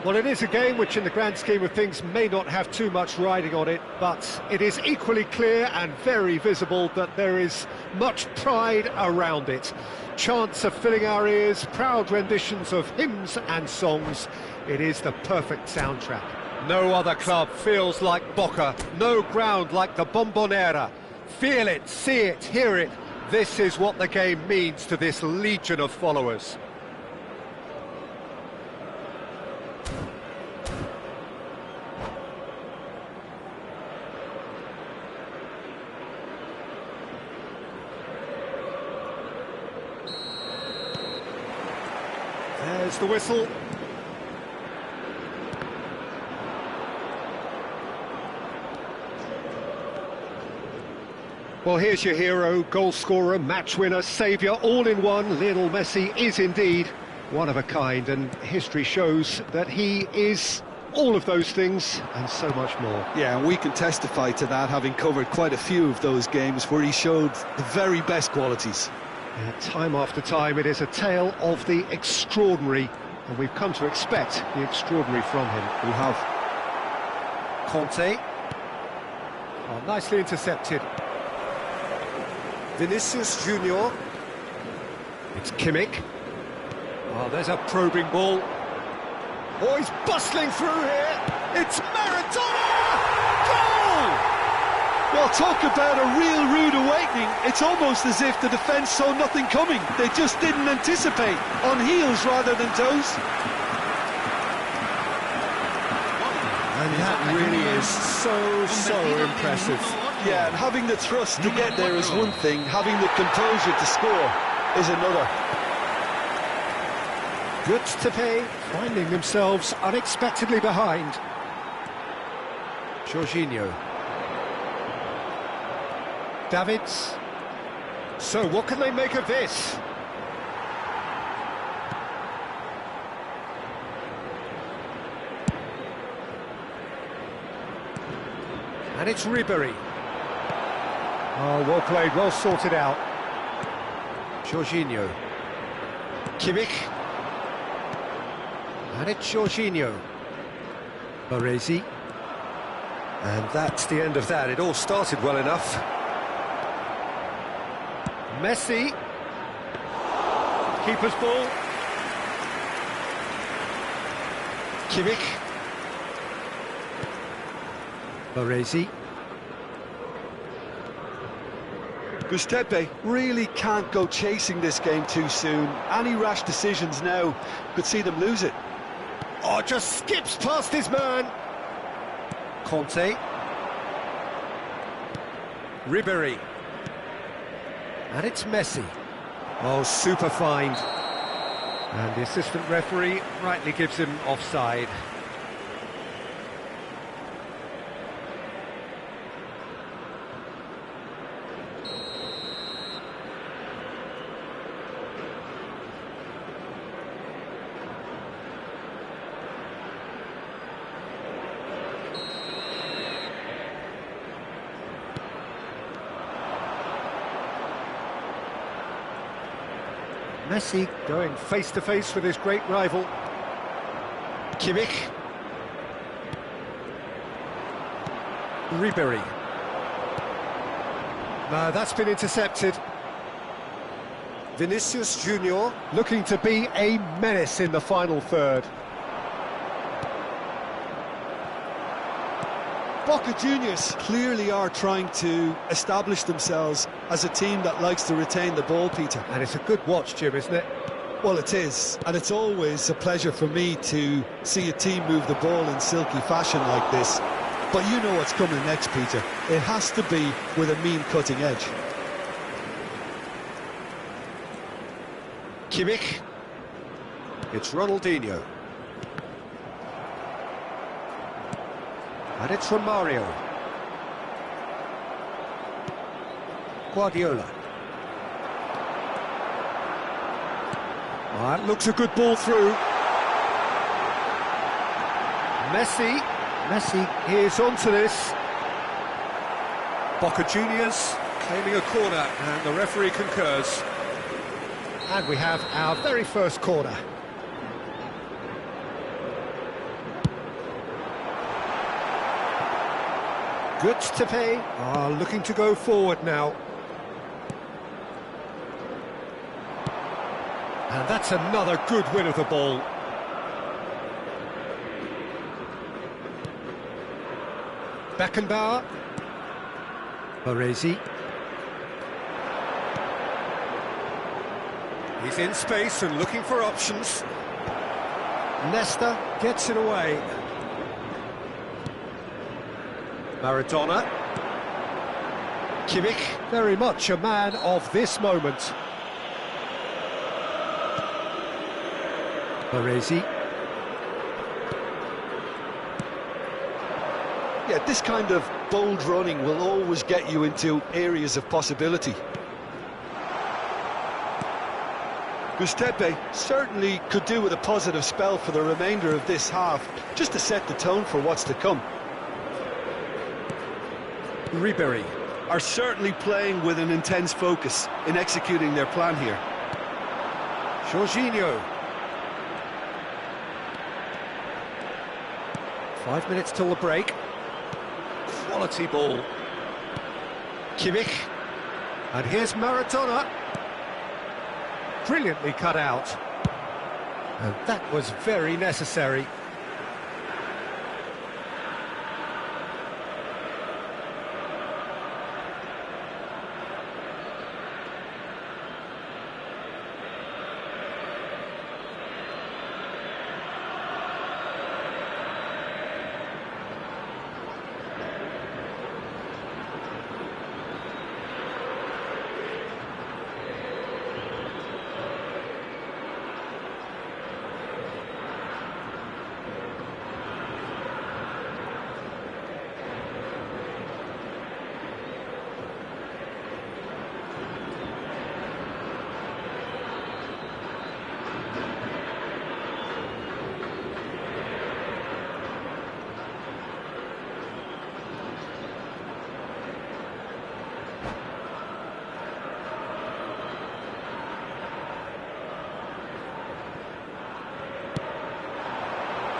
Well, it is a game which in the grand scheme of things may not have too much riding on it, but it is equally clear and very visible that there is much pride around it. Chants are filling our ears, proud renditions of hymns and songs. It is the perfect soundtrack. No other club feels like Boca, no ground like the Bombonera. Feel it, see it, hear it. This is what the game means to this legion of followers. There's the whistle. Well, here's your hero, goal scorer, match winner, saviour, all in one. Lionel Messi is indeed one of a kind, and history shows that he is all of those things and so much more. Yeah, and we can testify to that, having covered quite a few of those games where he showed the very best qualities. Yeah, time after time, it is a tale of the extraordinary, and we've come to expect the extraordinary from him. We have. Conte. Oh, nicely intercepted. Vinicius Junior. It's Kimmich. Oh, there's a probing ball. Oh, he's bustling through here. It's Maradona! Goal! Well, talk about a real rude awakening. It's almost as if the defence saw nothing coming. They just didn't anticipate. On heels rather than toes. And that really is so impressive. Yeah, and having the thrust to get there is one thing. Having the composure to score is another. Good to pay, finding themselves unexpectedly behind. Jorginho. Davids. So, what can they make of this? And it's Ribery. Oh, well played, well sorted out. Jorginho. Kimmich. And it's Jorginho. Baresi. And that's the end of that. It all started well enough. Messi. Keeper's ball. Kimmich. Baresi. Giuseppe really can't go chasing this game too soon. Any rash decisions now could see them lose it. Oh, just skips past his man. Conte. Ribery. And it's Messi. Oh, super find. And the assistant referee rightly gives him offside. Messi going face-to-face with his great rival. Kimmich. Ribery. No, that's been intercepted. Vinicius Junior looking to be a menace in the final third. Boca Juniors clearly are trying to establish themselves as a team that likes to retain the ball, Peter. And it's a good watch, Jim, isn't it? Well, it is, and it's always a pleasure for me to see a team move the ball in silky fashion like this. But you know what's coming next, Peter. It has to be with a mean cutting edge. Kimmich. It's Ronaldinho. And it's from Mario. Guardiola. That looks a good ball through. Messi. Messi is onto this. Boca Juniors claiming a corner, and the referee concurs. And we have our very first corner. Good to pay. Looking to go forward now. And that's another good win of the ball. Beckenbauer. Baresi. He's in space and looking for options. Nesta gets it away. Maradona. Kimmich, very much a man of this moment. Baresi. Yeah, this kind of bold running will always get you into areas of possibility. Gustepe certainly could do with a positive spell for the remainder of this half, just to set the tone for what's to come. Ribéry are certainly playing with an intense focus in executing their plan here. Jorginho. 5 minutes till the break. Quality ball. Kimmich. And here's Maradona. Brilliantly cut out. And that was very necessary.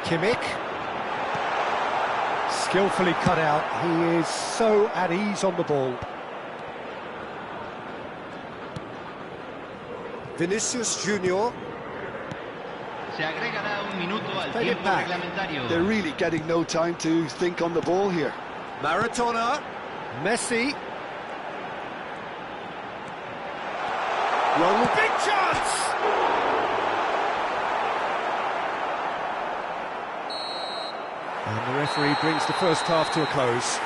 Kimmich, skillfully cut out. He is so at ease on the ball. Vinicius Junior. Se agregará un minuto al tiempo reglamentario. They're really getting no time to think on the ball here. Maradona, Messi. Ronald, big chance! And the referee brings the first half to a close.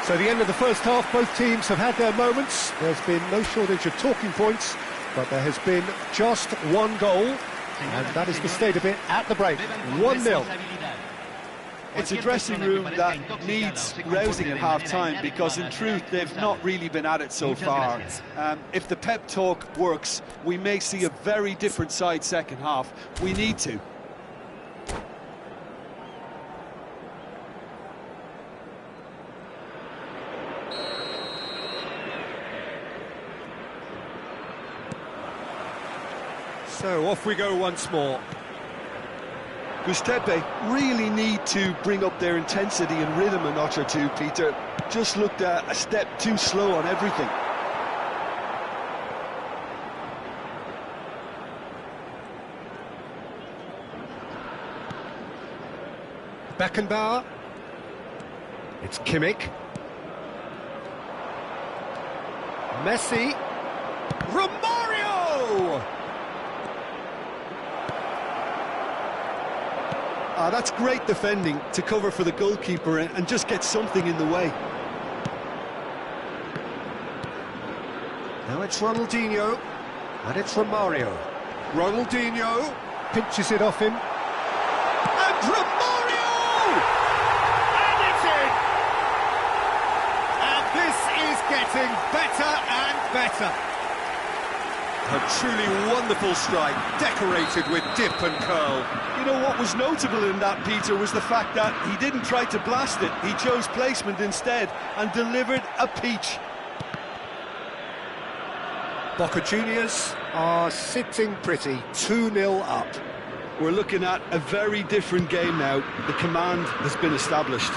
So the end of the first half, both teams have had their moments. There's been no shortage of talking points, but there has been just one goal, and that is the state of it at the break. 1-0. It's a dressing room that needs rousing at half-time, because in truth they've not really been at it so far. If the pep talk works, we may see a very different side second half. We need to. So off we go once more. Gustepe really need to bring up their intensity and rhythm a notch or two, Peter. Just looked a step too slow on everything. Beckenbauer. It's Kimmich. Messi. Romario! That's great defending to cover for the goalkeeper and just get something in the way. Now it's Ronaldinho, and it's Romario. Ronaldinho pinches it off him. And Romario! And it's in! And this is getting better and better. A truly wonderful strike, decorated with dip and curl. You know what was notable in that, Peter, was the fact that he didn't try to blast it. He chose placement instead and delivered a peach. Boca Juniors are sitting pretty, 2-0 up. We're looking at a very different game now. The command has been established.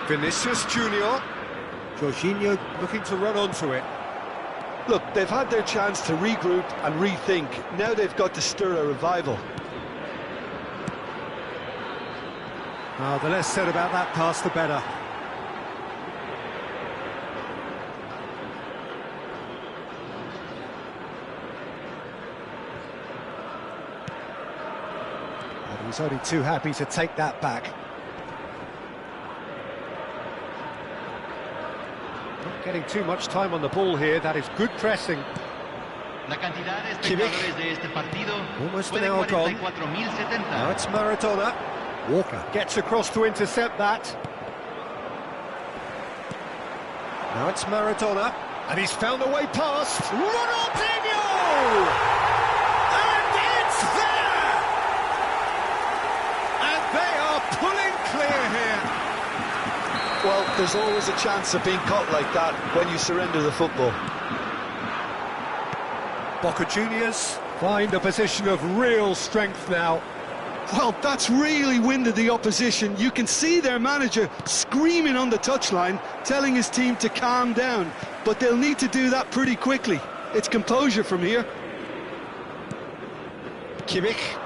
Vinicius Junior. Jorginho looking to run onto it. Look, they've had their chance to regroup and rethink. Now they've got to stir a revival. Oh, the less said about that pass, the better. And he's only too happy to take that back. Not getting too much time on the ball here. That is good pressing. Kimmich. Almost an hour gone. Now it's Maradona. Walker gets across to intercept that. Now it's Maradona. And he's found a way past. Ronaldinho! And it's there! And they are pulling clear here. Well, there's always a chance of being caught like that when you surrender the football. Boca Juniors find a position of real strength now. Well, that's really winded the opposition. You can see their manager screaming on the touchline, telling his team to calm down. But they'll need to do that pretty quickly. It's composure from here. Kimmich.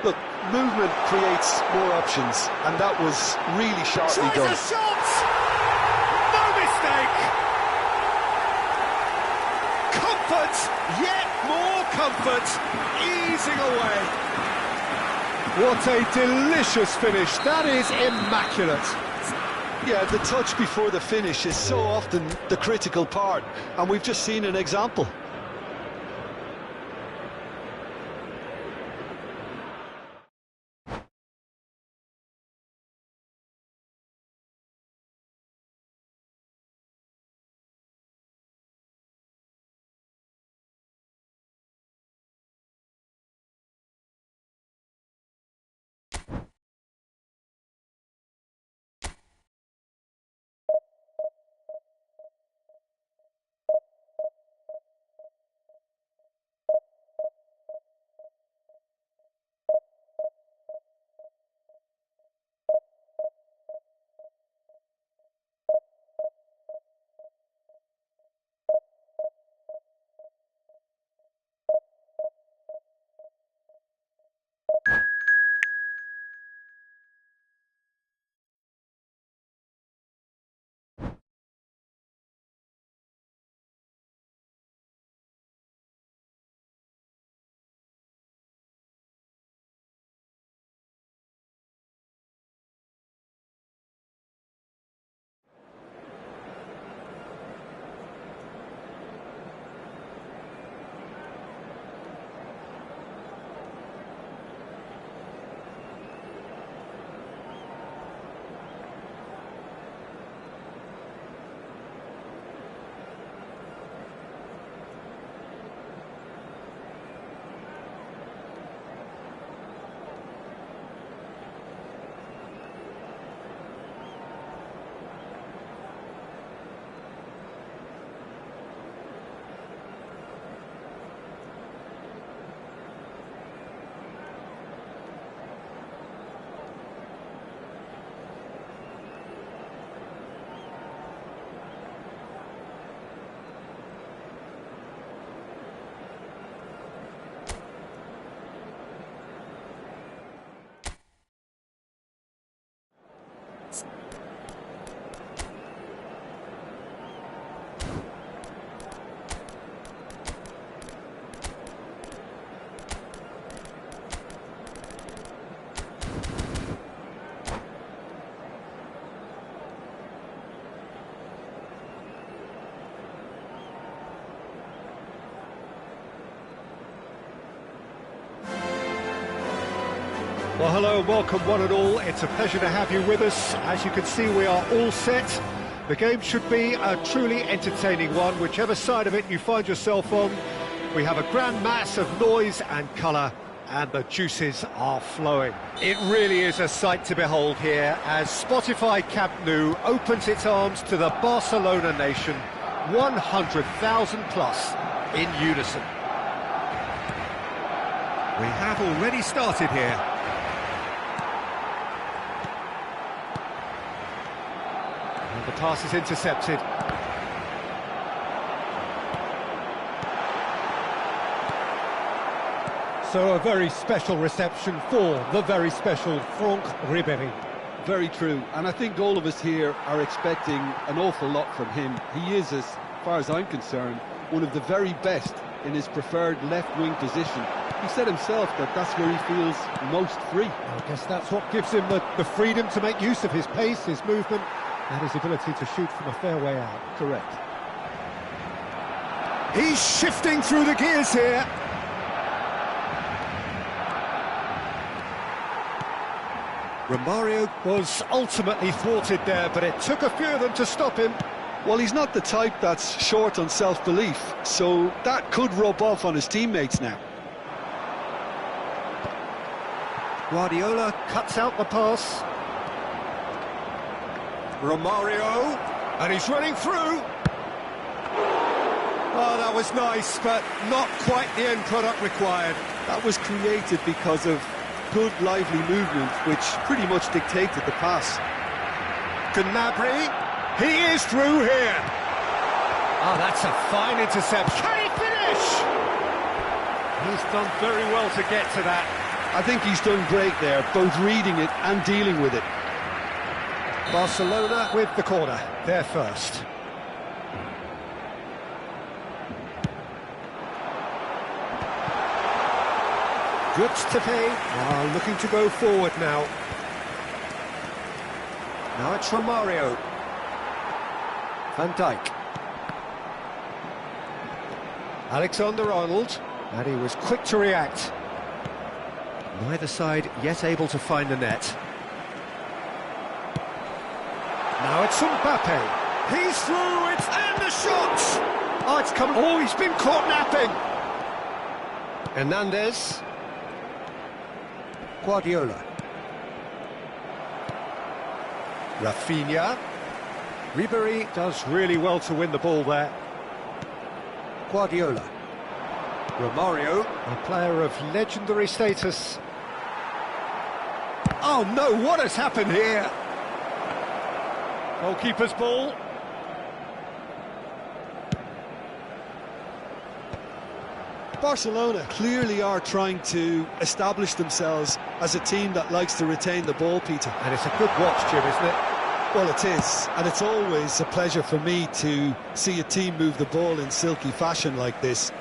Look, movement creates more options, and that was really sharply done. Tries a shot! No mistake! Comfort, yet more comfort, easing away. What a delicious finish. That is immaculate. Yeah, the touch before the finish is so often the critical part, and we've just seen an example. Well, hello and welcome one and all. It's a pleasure to have you with us. As you can see, we are all set. The game should be a truly entertaining one, whichever side of it you find yourself on. We have a grand mass of noise and colour, and the juices are flowing. It really is a sight to behold here as Spotify Camp Nou opens its arms to the Barcelona nation, 100,000 plus in unison. We have already started here. pass is intercepted. So a very special reception for the very special Franck Ribéry. Very true, and I think all of us here are expecting an awful lot from him. He is, as far as I'm concerned, one of the very best in his preferred left-wing position. He said himself that that's where he feels most free. I guess that's what gives him the freedom to make use of his pace, his movement, and his ability to shoot from a fair way out. Correct. He's shifting through the gears here. Romario was ultimately thwarted there, but it took a few of them to stop him. Well, he's not the type that's short on self-belief, so that could rub off on his teammates now. Guardiola cuts out the pass. Romario, and he's running through. Oh, that was nice, but not quite the end product required. That was created because of good, lively movement, which pretty much dictated the pass. Gnabry, he is through here. Oh, that's a fine interception. Can he finish? He's done very well to get to that. I think he's done great there, both reading it and dealing with it. Barcelona with the corner, they're first. Good to pay, looking to go forward now. Now it's Romario. Van Dijk. Alexander-Arnold, and he was quick to react. Neither side yet able to find the net. Now it's Mbappe. He's through, and the shot! Oh, it's come. Oh, he's been caught napping. Hernandez. Guardiola. Rafinha. Ribéry does really well to win the ball there. Guardiola. Romario, a player of legendary status. Oh no, what has happened here? Goalkeeper's ball. Barcelona clearly are trying to establish themselves as a team that likes to retain the ball, Peter. And it's a good watch, Jim, isn't it? Well, it is, and it's always a pleasure for me to see a team move the ball in silky fashion like this.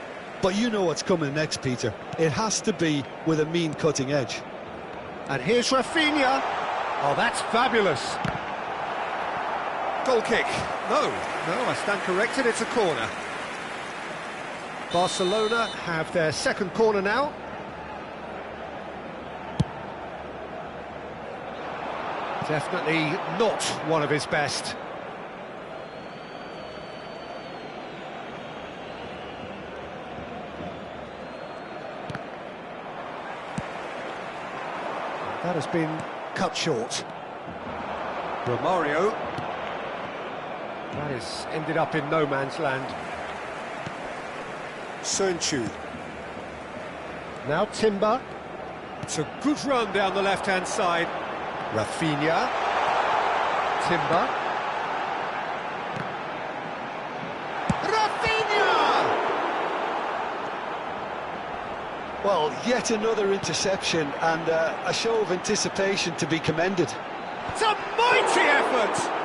But you know what's coming next, Peter. It has to be with a mean cutting edge. And here's Rafinha. Oh, that's fabulous. Goal kick. No, I stand corrected, it's a corner. Barcelona have their second corner now. Definitely not one of his best. That has been cut short. Romario. That has ended up in no man's land. Sönchu. Now Timber. It's a good run down the left-hand side. Rafinha. Timber. Rafinha! Well, yet another interception and a show of anticipation to be commended. It's a mighty effort!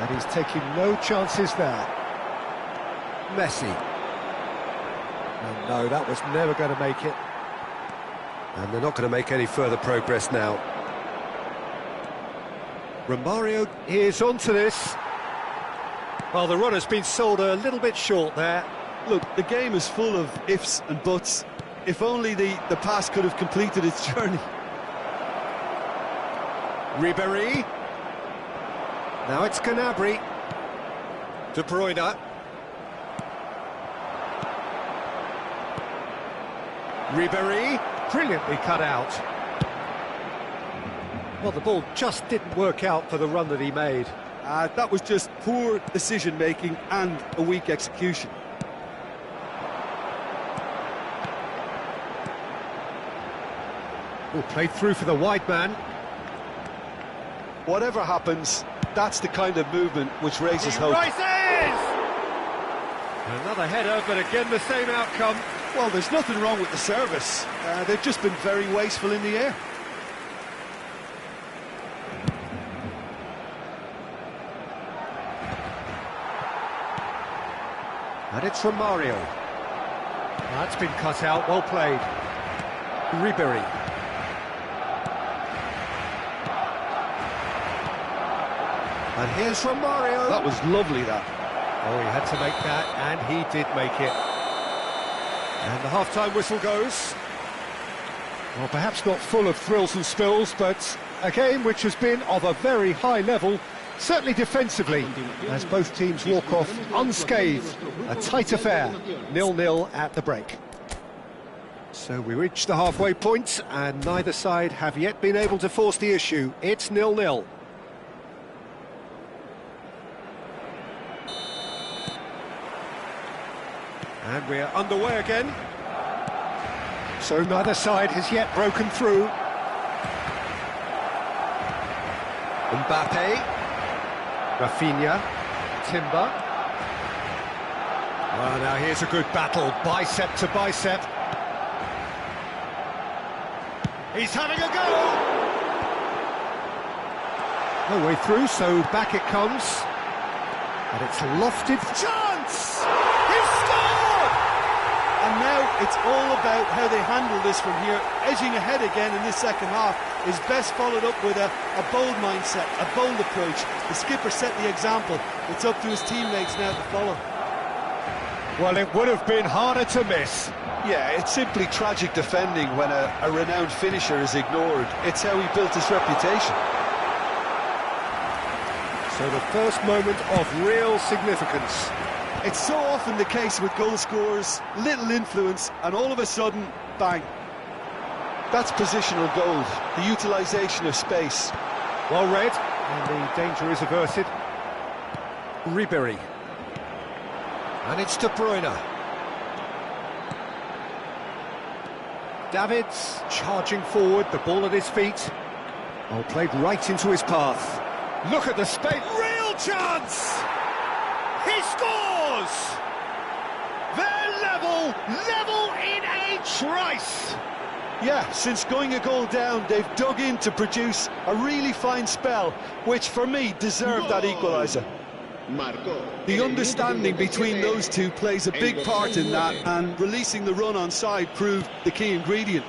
And he's taking no chances there. Messi. No, that was never going to make it. And they're not going to make any further progress now. Romario is onto this. Well, the runner's been sold a little bit short there. Look, the game is full of ifs and buts. If only the pass could have completed its journey. Ribéry. Now it's Gnabry. De Bruyne. Ribéry, brilliantly cut out. Well, the ball just didn't work out for the run that he made. That was just poor decision-making and a weak execution. Oh, played through for the wide man. Whatever happens, That's the kind of movement which raises hope. Rises! Another header, but again the same outcome. Well, there's nothing wrong with the service. They've just been very wasteful in the air. And it's from Mario. That's been cut out, well played. Ribery. And here's from Mario. That was lovely, that. Oh, he had to make that, and he did make it. And the half-time whistle goes. Well, perhaps not full of thrills and spills, but a game which has been of a very high level, certainly defensively, as both teams walk off unscathed. A tight affair, 0-0 at the break. So we reach the halfway point, and neither side have yet been able to force the issue. It's 0-0. And we're underway again. So neither side has yet broken through. Mbappe. Rafinha. Timber. Well, now here's a good battle, bicep to bicep. He's having a go! No way through, so back it comes. And it's lofted. Chance! He's scored! And now it's all about how they handle this from here. Edging ahead again in this second half is best followed up with a bold mindset, a bold approach. The skipper set the example. It's up to his teammates now to follow. Well, it would have been harder to miss. Yeah, it's simply tragic defending when a renowned finisher is ignored. It's how he built his reputation. So the first moment of real significance. It's so often the case with goal scorers, little influence, and all of a sudden, bang. That's positional gold, the utilisation of space. Well read, and the danger is averted. Ribery. And it's De Bruyne. Davids charging forward, the ball at his feet. Oh, played right into his path. Look at the space. Real chance! He scores! They're level in a trice! Yeah, since going a goal down, they've dug in to produce a really fine spell, which for me deserved that equaliser. The understanding between those two plays a big part in that, and releasing the run on side proved the key ingredient.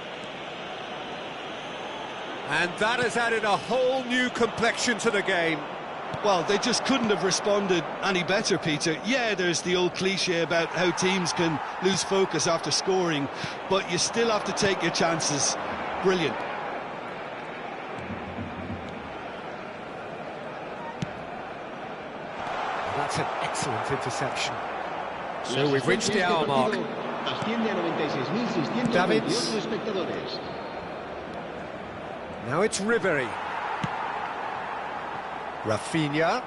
And that has added a whole new complexion to the game. Well, they just couldn't have responded any better, Peter. Yeah, there's the old cliche about how teams can lose focus after scoring, but you still have to take your chances. Brilliant. That's an excellent interception. So we've reached the hour mark. Davids. Now it's Ribery. Rafinha.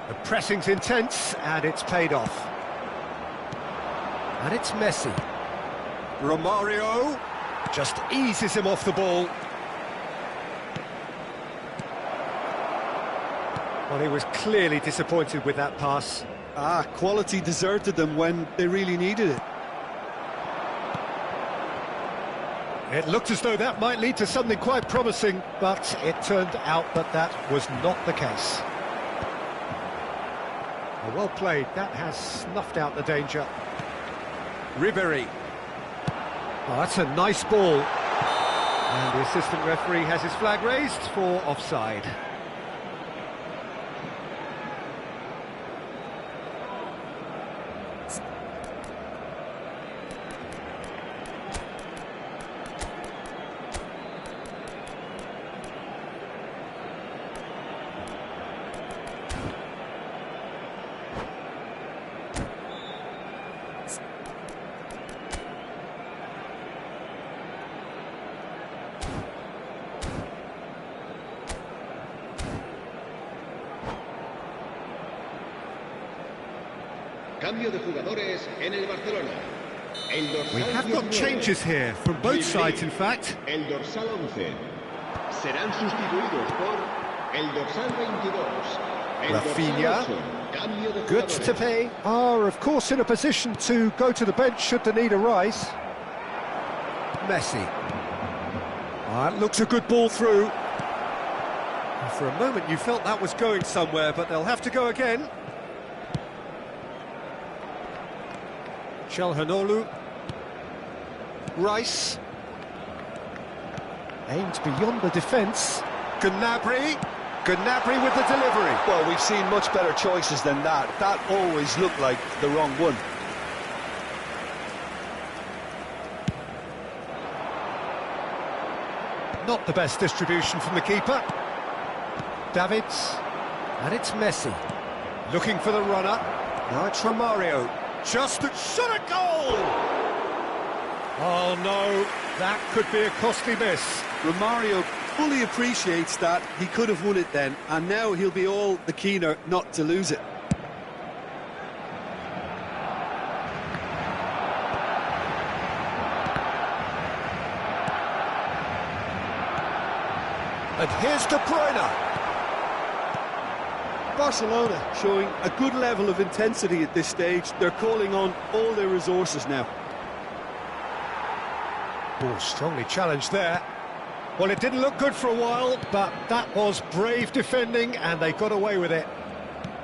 The pressing's intense, and it's paid off. And it's Messi. Romario just eases him off the ball. Well, he was clearly disappointed with that pass. Quality deserted them when they really needed it. It looked as though that might lead to something quite promising, but it turned out that that was not the case. Well played, that has snuffed out the danger. Ribery. Oh, that's a nice ball. And the assistant referee has his flag raised for offside. We have got changes here, from both sides in fact. El dorsal 11. Serán sustituidos por El dorsal 22. El Rafinha. dorsal 8. Cambio de Good jugadores. to pay. Are, of course, in a position to go to the bench should the need arise. Messi. That looks a good ball through. For a moment you felt that was going somewhere, but they'll have to go again. Chalhanoglu. Rice. Aimed beyond the defence. Gnabry. Gnabry with the delivery. Well, we've seen much better choices than that. That always looked like the wrong one. Not the best distribution from the keeper. Davids. And it's Messi. Looking for the runner. Now it's Romario. Just a shot at goal! Oh no, that could be a costly miss. Romario fully appreciates that he could have won it then, and now he'll be all the keener not to lose it. And here's De Bruyne. Barcelona showing a good level of intensity at this stage. They're calling on all their resources now. Oh, strongly challenged there. Well, it didn't look good for a while, but that was brave defending, and they got away with it.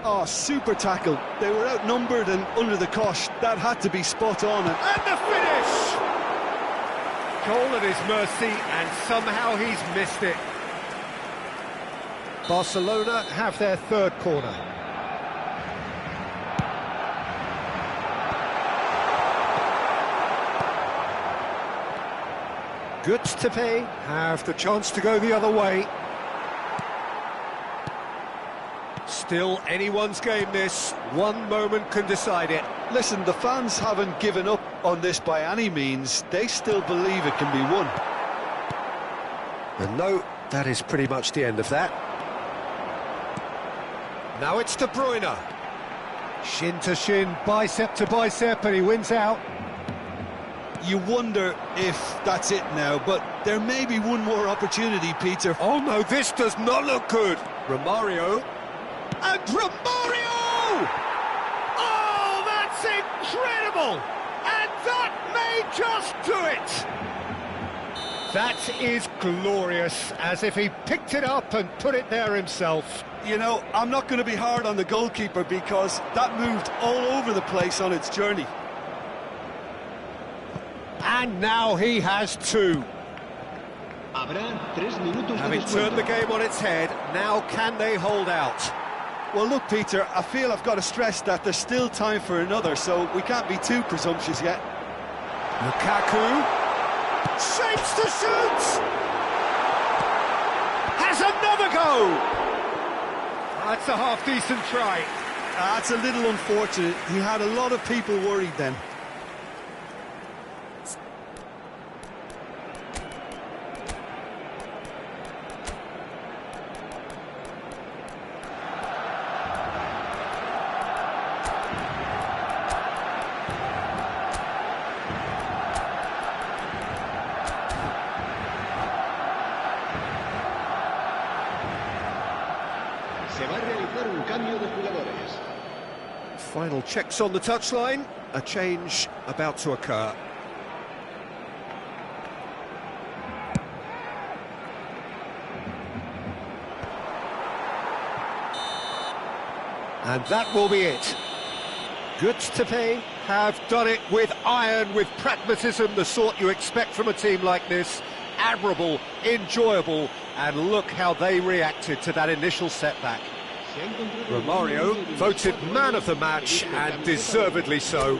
Oh, super tackle. They were outnumbered and under the cosh. That had to be spot on. And the finish! Goal at his mercy, and somehow he's missed it. Barcelona have their third corner. Good to pay, have the chance to go the other way. Still anyone's game this, one moment can decide it. Listen, the fans haven't given up on this by any means. They still believe it can be won. And no, that is pretty much the end of that. Now it's De Bruyne. Shin to shin, bicep to bicep, and he wins out. You wonder if that's it now, but there may be one more opportunity, Peter. Oh no, this does not look good. Romario. And Romario! Oh, that's incredible! And that may just do it! That is glorious, as if he picked it up and put it there himself. You know, I'm not going to be hard on the goalkeeper because that moved all over the place on its journey. And now he has two. Habrá 3 minutos de Having descuento. turned the game on its head, now can they hold out? Well, look, Peter, I feel I've got to stress that there's still time for another, so we can't be too presumptuous yet. Lukaku shapes to shoot! Has another go! That's a half-decent try. That's a little unfortunate. He had a lot of people worried then. Se va a realizar un cambio de jugadores. Final checks on the touchline. A change about to occur. And that will be it. Good to pay, have done it with iron, with pragmatism, the sort you expect from a team like this. Admirable, enjoyable, and look how they reacted to that initial setback. Romario voted man of the match, and deservedly so.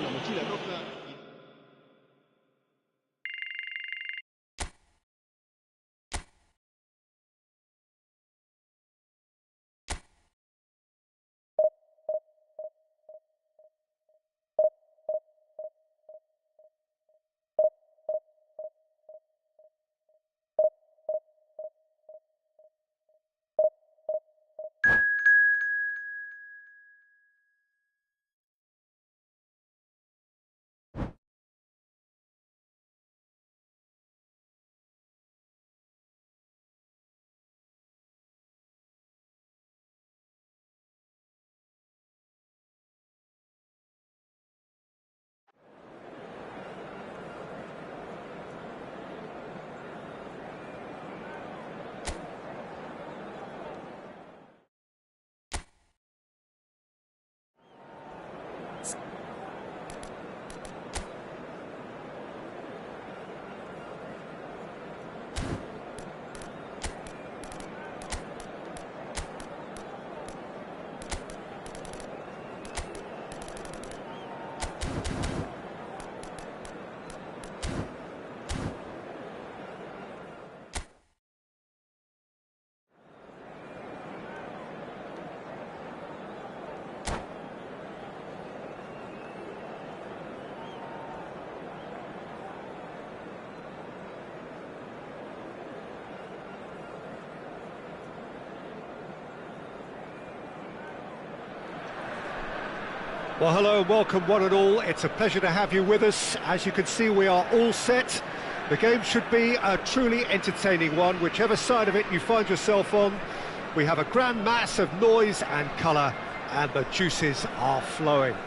Well, hello and welcome one and all. It's a pleasure to have you with us. As you can see, we are all set. The game should be a truly entertaining one, whichever side of it you find yourself on. We have a grand mass of noise and colour, and the juices are flowing.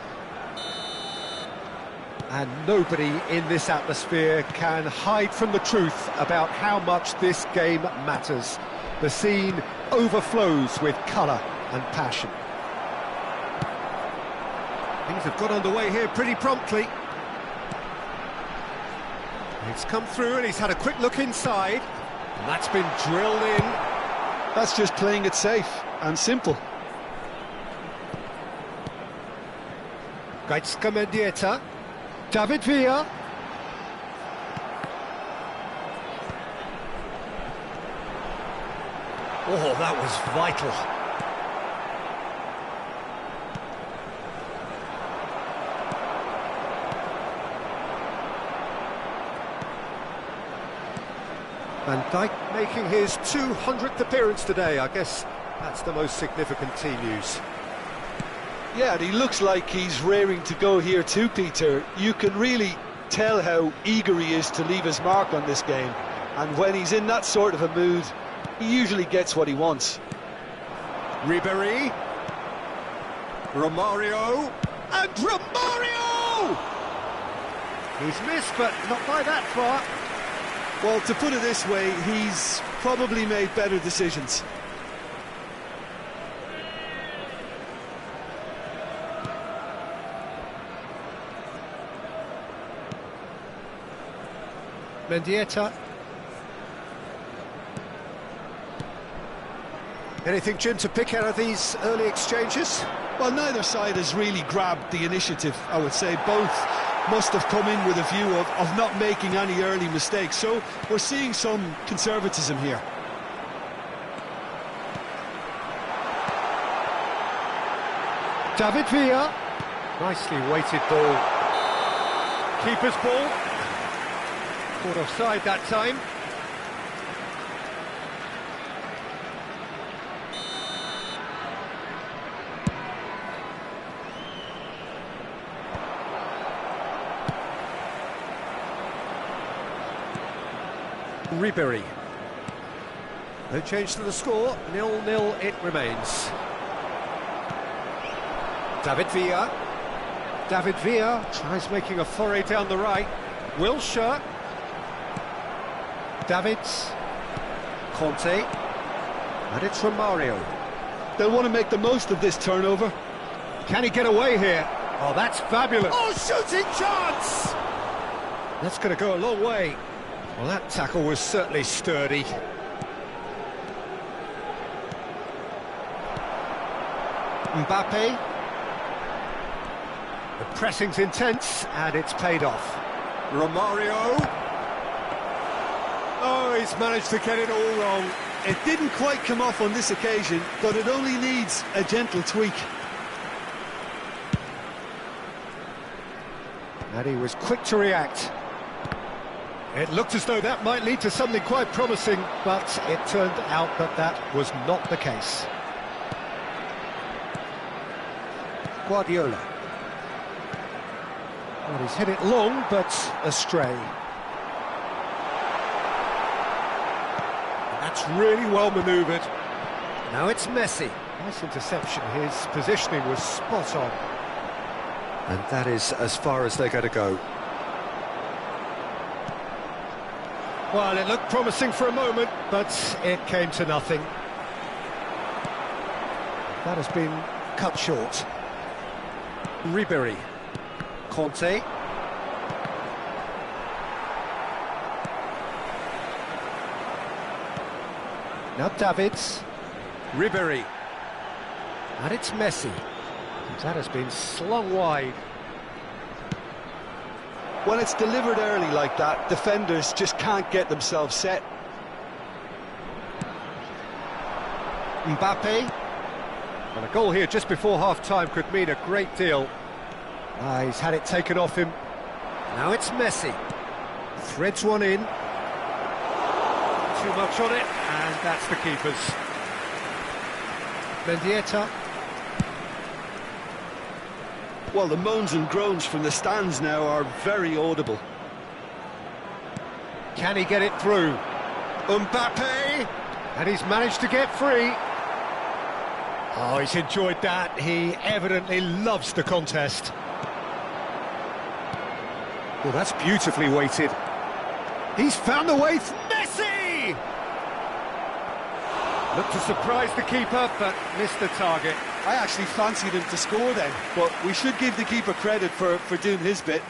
And nobody in this atmosphere can hide from the truth about how much this game matters. The scene overflows with colour and passion. Things have got underway here pretty promptly. It's come through and he's had a quick look inside. And that's been drilled in. That's just playing it safe and simple. Gaitska Mendieta. David Villa. Oh, that was vital. Van Dijk making his 200th appearance today. I guess that's the most significant team news. Yeah, and he looks like he's raring to go here too, Peter. You can really tell how eager he is to leave his mark on this game. And when he's in that sort of a mood, he usually gets what he wants. Ribéry. Romario. And Romario! He's missed, but not by that far. Well, to put it this way, he's probably made better decisions. Mendieta. Anything, Jim, to pick out of these early exchanges? Well, neither side has really grabbed the initiative, I would say. Both must have come in with a view of not making any early mistakes. So we're seeing some conservatism here. David Villa. Nicely weighted ball. Keeper's ball. Caught offside that time. Ribéry. No change to the score, 0-0 it remains. David Villa. David Villa tries making a foray down the right. Wilshere. Davids. Conte. And it's Romario. They'll want to make the most of this turnover. Can he get away here? Oh, that's fabulous. Oh, shooting chance! That's going to go a long way. Well, that tackle was certainly sturdy. Mbappe. The pressing's intense, and it's paid off. Romario. Oh, he's managed to get it all wrong. It didn't quite come off on this occasion, but it only needs a gentle tweak. And he was quick to react. It looked as though that might lead to something quite promising, but it turned out that that was not the case. Guardiola. Well, he's hit it long, but astray. That's really well manoeuvred. Now it's Messi. Nice interception. His positioning was spot on. And that is as far as they're going to go. Well, it looked promising for a moment, but it came to nothing. That has been cut short. Ribéry. Conte. Now Davids. Ribéry. And it's Messi. That has been slung wide. When it's delivered early like that, defenders just can't get themselves set. Mbappe. And a goal here just before half-time could mean a great deal. He's had it taken off him. Now it's Messi. Threads one in. Too much on it, and that's the keeper's. Mendieta. Well, the moans and groans from the stands now are very audible. Can he get it through? Mbappe! And he's managed to get free. Oh, he's enjoyed that. He evidently loves the contest. Well, that's beautifully weighted. He's found the way. Messi! Looked to surprise the keeper, but missed the target. I actually fancied him to score then, but we should give the keeper credit for doing his bit.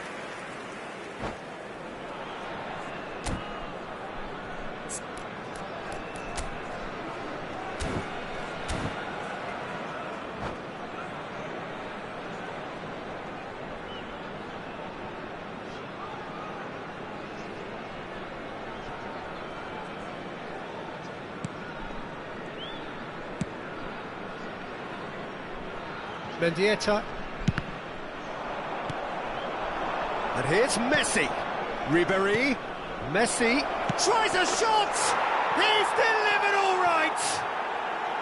Mendieta. And here's Messi. Ribéry. Messi tries a shot! He's delivered all right!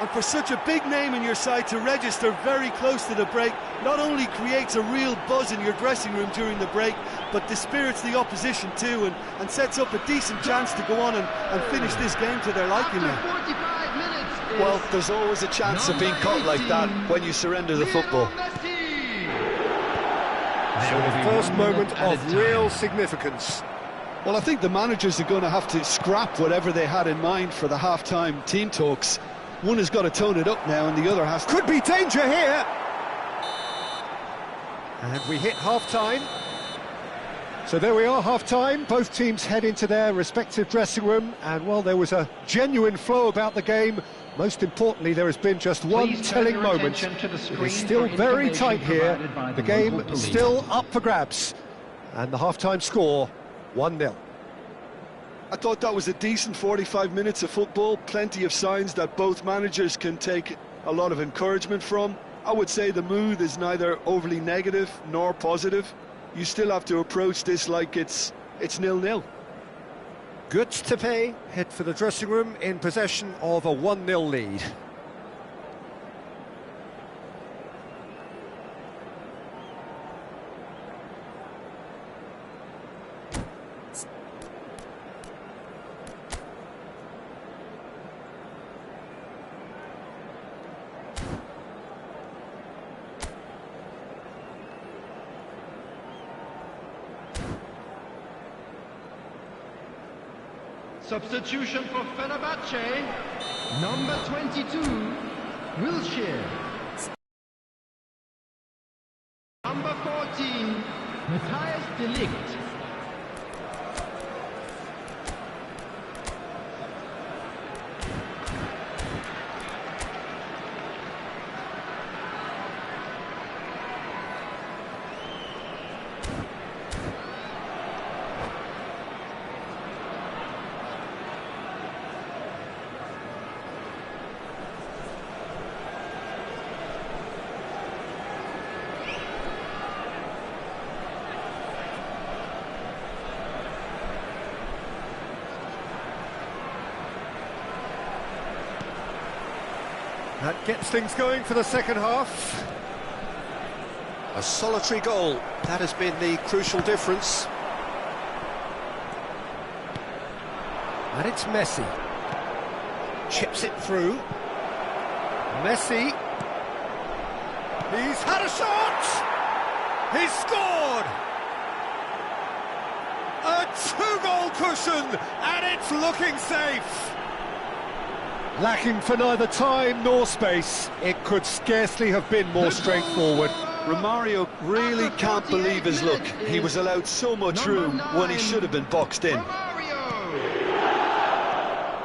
And for such a big name in your side to register very close to the break, not only creates a real buzz in your dressing room during the break, but dispirits the opposition too, and sets up a decent chance to go on and finish this game to their liking now. Well, there's always a chance of being caught like that when you surrender the football. So the first moment of real significance. Well, I think the managers are going to have to scrap whatever they had in mind for the half-time team talks. One has got to tone it up now, and the other has to... Could be danger here! And we hit half-time. So there we are, half-time. Both teams head into their respective dressing room, and, well, there was a genuine flow about the game. Most importantly, there has been just one telling moment. It is still very tight here. The game still up for grabs. And the half-time score, 1-0. I thought that was a decent 45 minutes of football. Plenty of signs that both managers can take a lot of encouragement from. I would say the mood is neither overly negative nor positive. You still have to approach this like it's 0-0. Goods to pay, head for the dressing room in possession of a 1-0 lead. Substitution for Fenerbahce, number 22, Wilshere. Number 14, Matthias de Ligt. That gets things going for the second half. A solitary goal, that has been the crucial difference. And it's Messi. Chips it through. Messi. He's had a shot! He's scored! A two-goal cushion, and it's looking safe. Lacking for neither time nor space, it could scarcely have been more straightforward. Romario really can't believe his luck. He was allowed so much room when he should have been boxed in.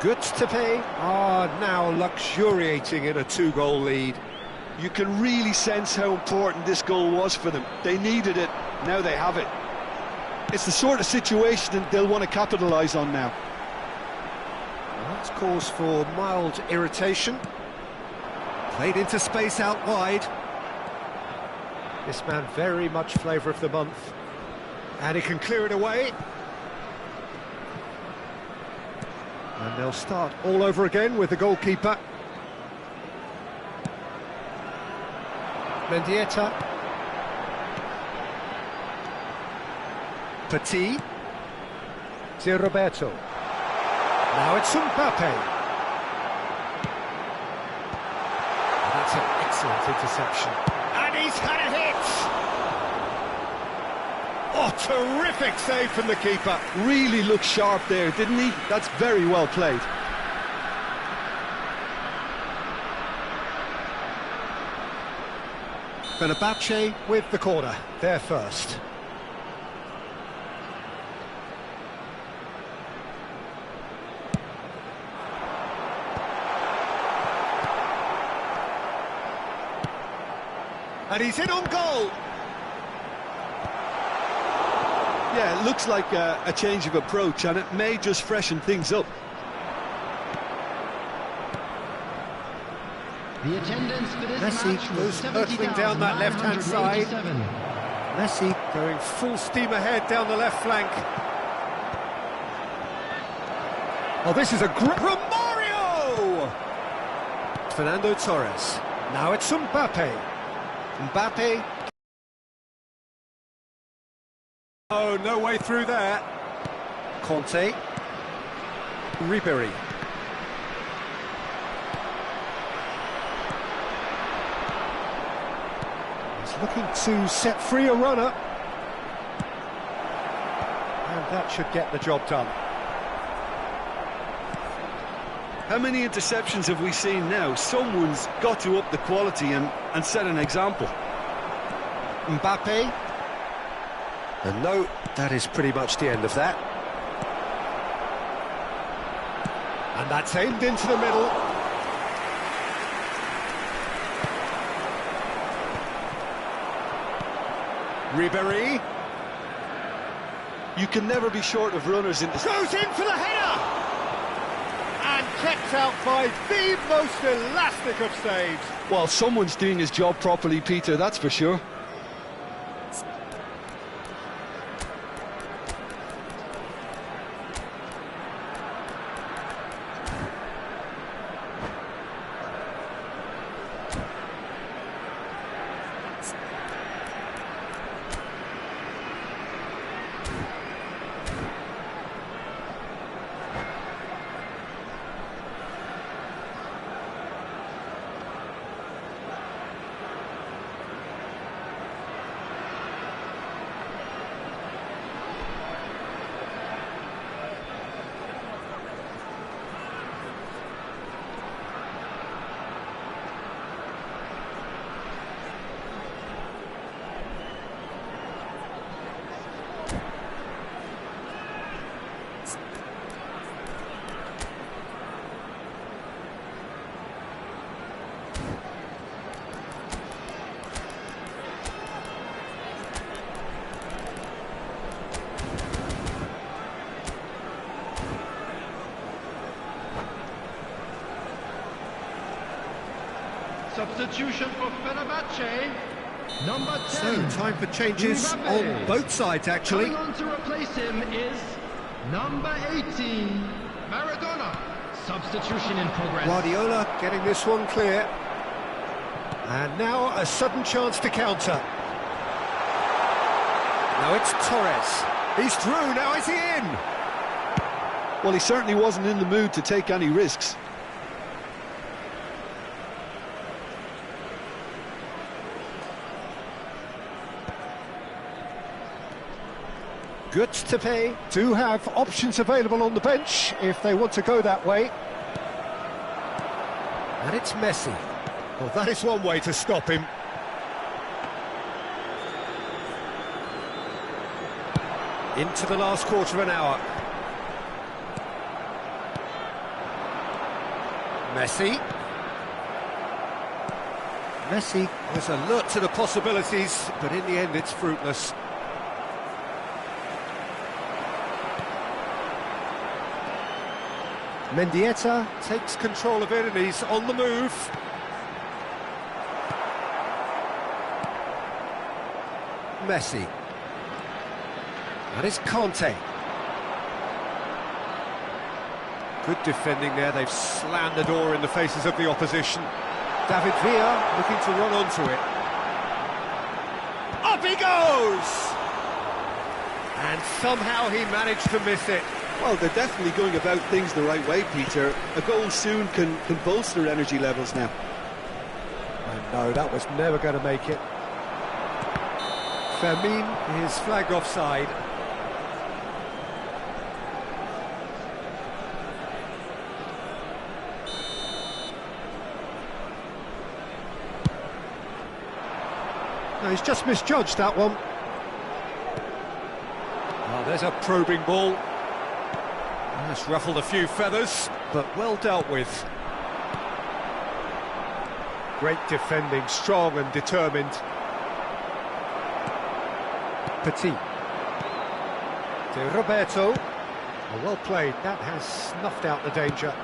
Goods to pay are now luxuriating in a two-goal lead. You can really sense how important this goal was for them. They needed it, now they have it. It's the sort of situation that they'll want to capitalise on now. That's cause for mild irritation. Played into space out wide. This man very much flavour of the month. And he can clear it away. And they'll start all over again with the goalkeeper. Mendieta. Petit. It's Roberto. Now it's Mbappe. That's an excellent interception. And he's had a hit! Oh, terrific save from the keeper. Really looked sharp there, didn't he? That's very well played. Fenerbahce with the corner, they're first. And he's in on goal. Yeah, it looks like a change of approach, and it may just freshen things up. The attendance for this Messi match goes hurtling down that left-hand side. Messi going full steam ahead down the left flank. Oh, this is a great... Romario! Fernando Torres. Now it's Mbappe. Mbappe. Oh, no way through there. Conte. Ribery. He's looking to set free a runner. And that should get the job done. How many interceptions have we seen now? Someone's got to up the quality and set an example. Mbappe. And no, that is pretty much the end of that. And that's aimed into the middle. Ribery. You can never be short of runners in this. Goes in for the header! And kept out by the most elastic of saves. Well, someone's doing his job properly, Peter, that's for sure. Substitution for Fenerbahce, number 10. So, time for changes Mbappe. on both sides, actually. Coming on to replace him is number 18, Maradona. Substitution in progress. Guardiola getting this one clear. And now a sudden chance to counter. Now it's Torres. He's through, now is he in? Well, he certainly wasn't in the mood to take any risks. Goods to pay. Do have options available on the bench if they want to go that way. And it's Messi. Well, that is one way to stop him. Into the last quarter of an hour. Messi. Messi was alert to the possibilities, but in the end it's fruitless. Mendieta takes control of it and he's on the move. Messi. And it's Conte. Good defending there, they've slammed the door in the faces of the opposition. David Villa looking to run onto it. Up he goes! And somehow he managed to miss it. Well, they're definitely going about things the right way, Peter. A goal soon can bolster energy levels now. And no, that was never going to make it. Fermin is flagged offside. No, he's just misjudged that one. Oh, there's a probing ball. That's ruffled a few feathers, but well dealt with. Great defending, strong and determined. Petit. To Roberto. Oh, well played, that has snuffed out the danger.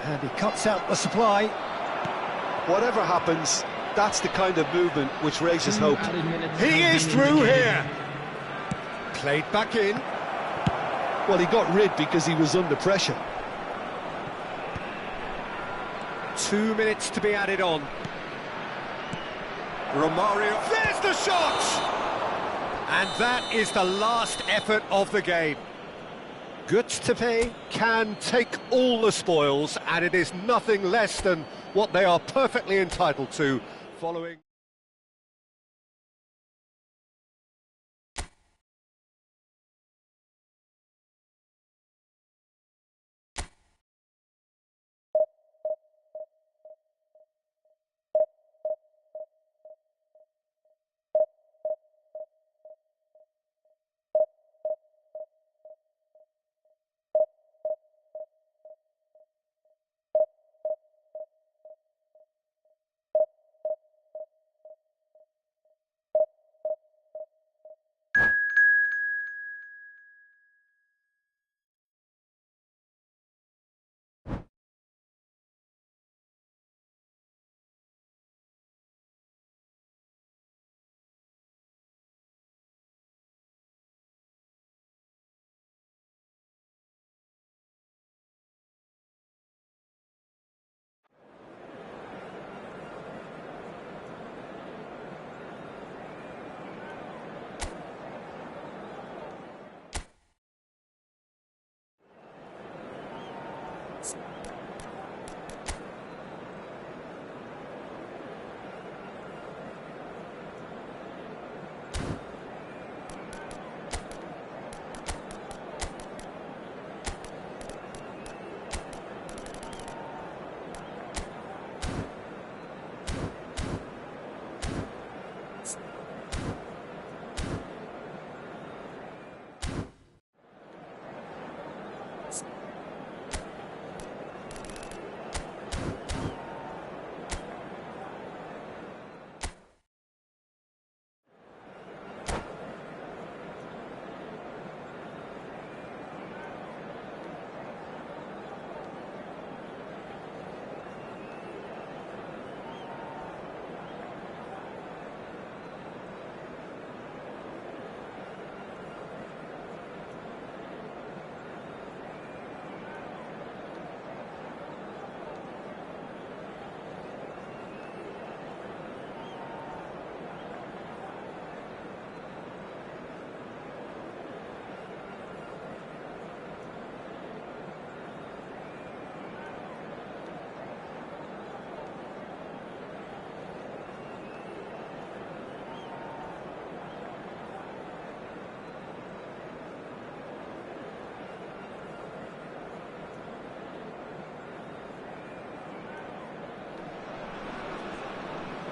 And he cuts out the supply. Whatever happens, that's the kind of movement which raises hope. He is through here. Played back in. Well, he got rid because he was under pressure. 2 minutes to be added on. Romario, there's the shot! And that is the last effort of the game. Göztepe can take all the spoils, and it is nothing less than what they are perfectly entitled to following...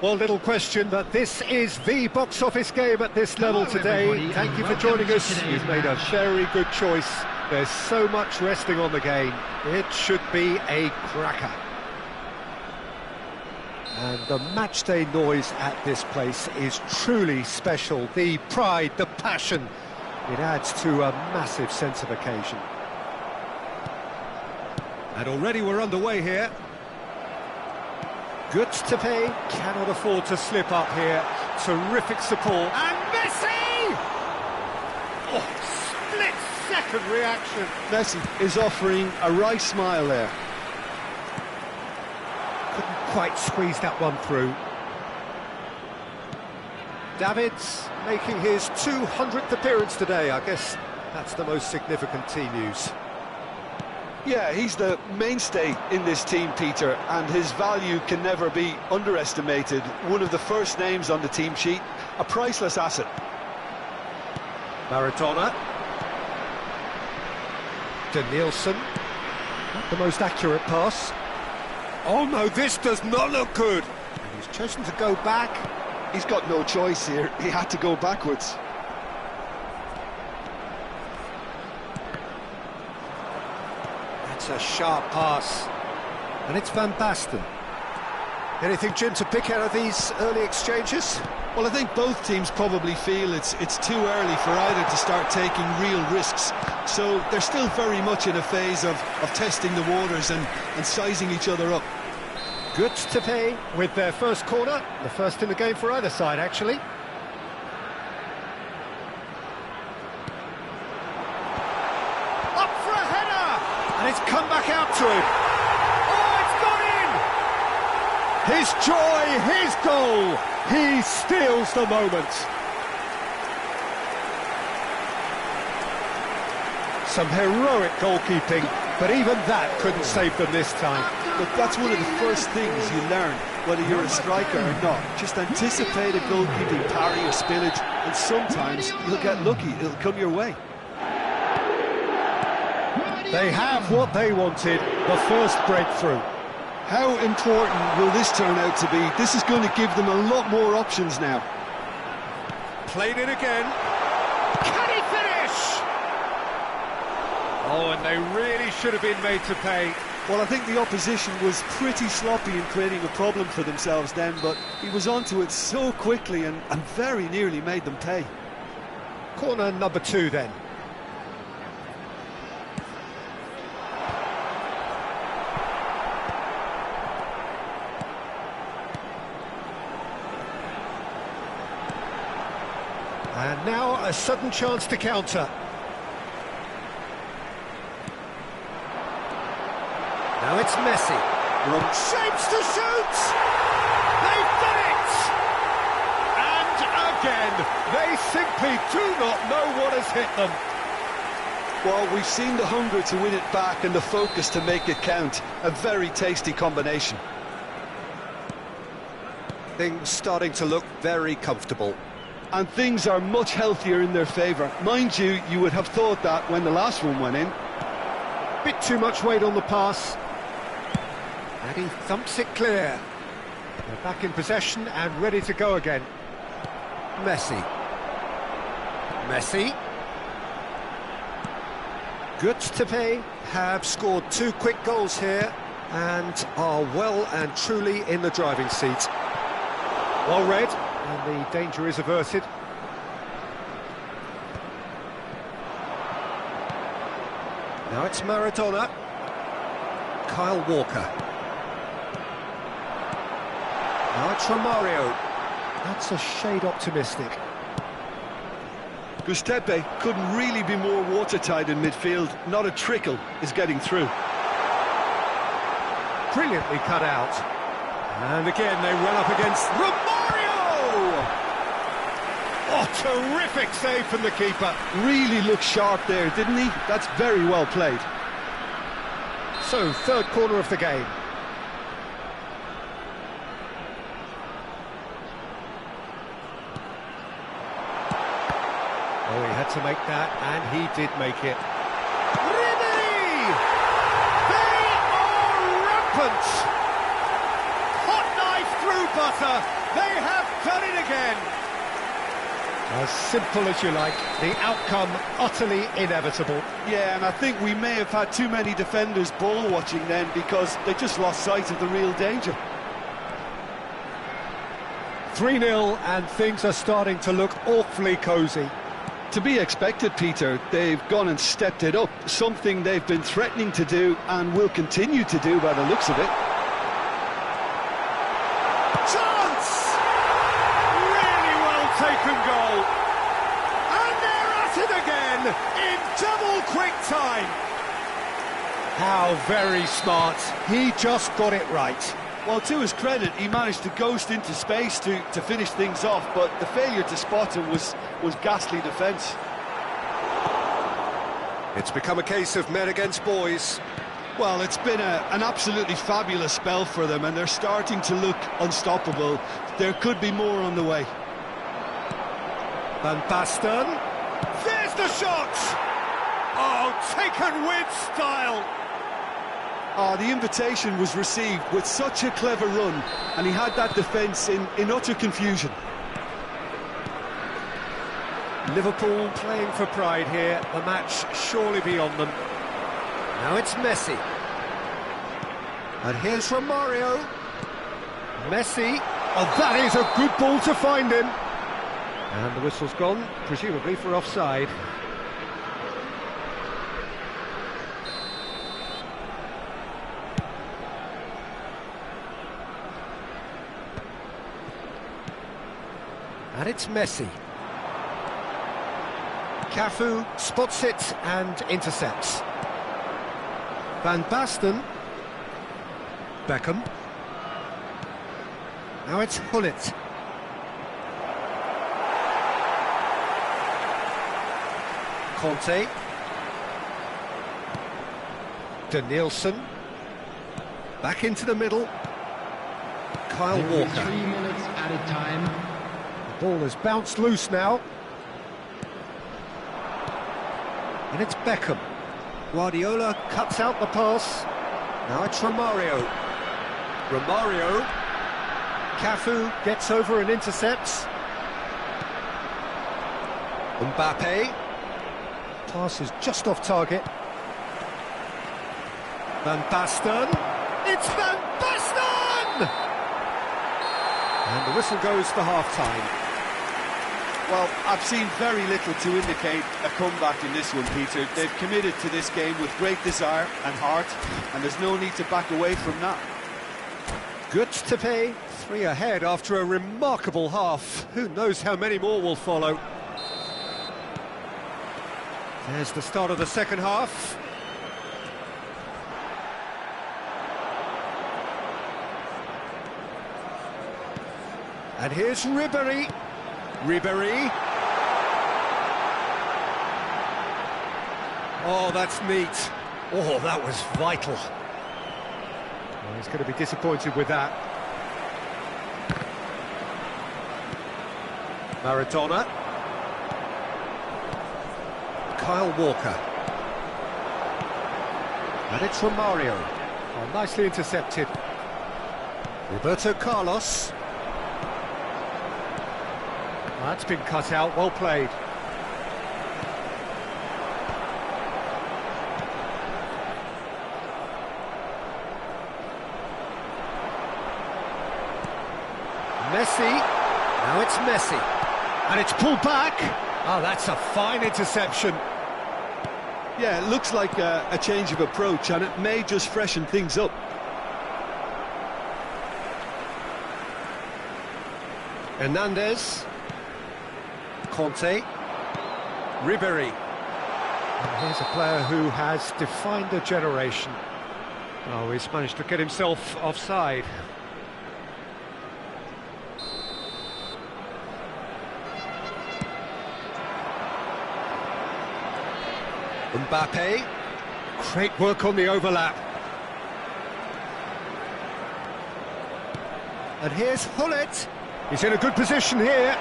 Well, little question that this is the box office game at this level today. Thank you for joining us. You've made a very good choice. There's so much resting on the game. It should be a cracker. And the matchday noise at this place is truly special. The pride, the passion, it adds to a massive sense of occasion. And already we're underway here. Göztepe cannot afford to slip up here. Terrific support. And Messi! Oh, split-second reaction. Messi is offering a wry smile there. Couldn't quite squeeze that one through. David's making his 200th appearance today. I guess that's the most significant team news. Yeah, he's the mainstay in this team, Peter, and his value can never be underestimated. One of the first names on the team sheet, a priceless asset. Maradona. Danielson. Not the most accurate pass. Oh no, this does not look good. And he's chosen to go back. He's got no choice here. He had to go backwards. That's a sharp pass. And it's Van Basten. Anything, Jim, to pick out of these early exchanges? Well, I think both teams probably feel it's too early for either to start taking real risks. So they're still very much in a phase of testing the waters and sizing each other up. Good to pay with their first corner, the first in the game for either side, actually. Up for a header! And it's come back out to him. Oh, it's gone in! His joy, his goal! He steals the moment. Some heroic goalkeeping, but even that couldn't save them this time. Look, that's one of the first things you learn, whether you're a striker or not. Just anticipate a goalkeeping parry or spillage, and sometimes you'll get lucky, it'll come your way. They have what they wanted, the first breakthrough. How important will this turn out to be? This is going to give them a lot more options now. Played it again. Can he finish? Oh, and they really should have been made to pay. Well, I think the opposition was pretty sloppy in creating a problem for themselves then, but he was onto it so quickly and very nearly made them pay. Corner number 2 then. And now a sudden chance to counter. Now it's Messi. Wrong shapes to shoot! They've done it! And again, they simply do not know what has hit them. Well, we've seen the hunger to win it back and the focus to make it count. A very tasty combination. Things starting to look very comfortable. And things are much healthier in their favour. Mind you, you would have thought that when the last one went in. Bit too much weight on the pass. And he thumps it clear. They're back in possession and ready to go again. Messi. Messi. Good to pay. Have scored 2 quick goals here and are well and truly in the driving seat. Well read. And the danger is averted. Now it's Maradona. Kyle Walker. Now it's Romario. That's a shade optimistic. Gustepe couldn't really be more watertight in midfield. Not a trickle is getting through. Brilliantly cut out. And again they run up against Romario! Oh, terrific save from the keeper. Really looked sharp there, didn't he? That's very well played. So, third corner of the game. Oh, he had to make that, and he did make it. Ribery! They are rampant! Hot knife through butter. They have done it again. As simple as you like, the outcome utterly inevitable. Yeah, and I think we may have had too many defenders ball watching then because they just lost sight of the real danger. 3-0 and things are starting to look awfully cosy. To be expected, Peter. They've gone and stepped it up, something they've been threatening to do and will continue to do by the looks of it. Taken goal, and they're at it again in double quick time. How very smart. He just got it right. Well, to his credit, he managed to ghost into space to finish things off, but the failure to spot him was ghastly defence. It's become a case of men against boys. Well, it's been an absolutely fabulous spell for them, and they're starting to look unstoppable. There could be more on the way. Van Basten. There's the shot! Oh, taken with style! Oh, the invitation was received with such a clever run, and he had that defence in utter confusion. Liverpool playing for pride here. The match surely beyond them. Now it's Messi. And here's Romario. Messi. Oh, that is a good ball to find him. And the whistle's gone, presumably for offside. And it's Messi. Cafu spots it and intercepts. Van Basten. Beckham. Now it's Hullet. Conte. Danielson. Back into the middle. Kyle Walker. 3 minutes added time. The ball has bounced loose now. And it's Beckham. Guardiola cuts out the pass. Now it's Romario. Romario. Cafu gets over and intercepts. Mbappe. Pass is just off target. Van Basten. It's Van Basten! And the whistle goes for half-time. Well, I've seen very little to indicate a comeback in this one, Peter. They've committed to this game with great desire and heart, and there's no need to back away from that. Good to pay. 3 ahead after a remarkable half. Who knows how many more will follow. There's the start of the second half. And here's Ribéry. Ribéry. Oh, that's neat. Oh, that was vital. Well, he's going to be disappointed with that. Maradona. Kyle Walker. And it's Romario. Oh, nicely intercepted. Roberto Carlos. That's been cut out, well played. Messi, now it's Messi, and it's pulled back. Oh, that's a fine interception. Yeah, it looks like a change of approach, and it may just freshen things up. Hernandez. Conte. Ribéry. And here's a player who has defined a generation. Oh, he's managed to get himself offside. Mbappe. Great work on the overlap. And here's Hullet. He's in a good position here.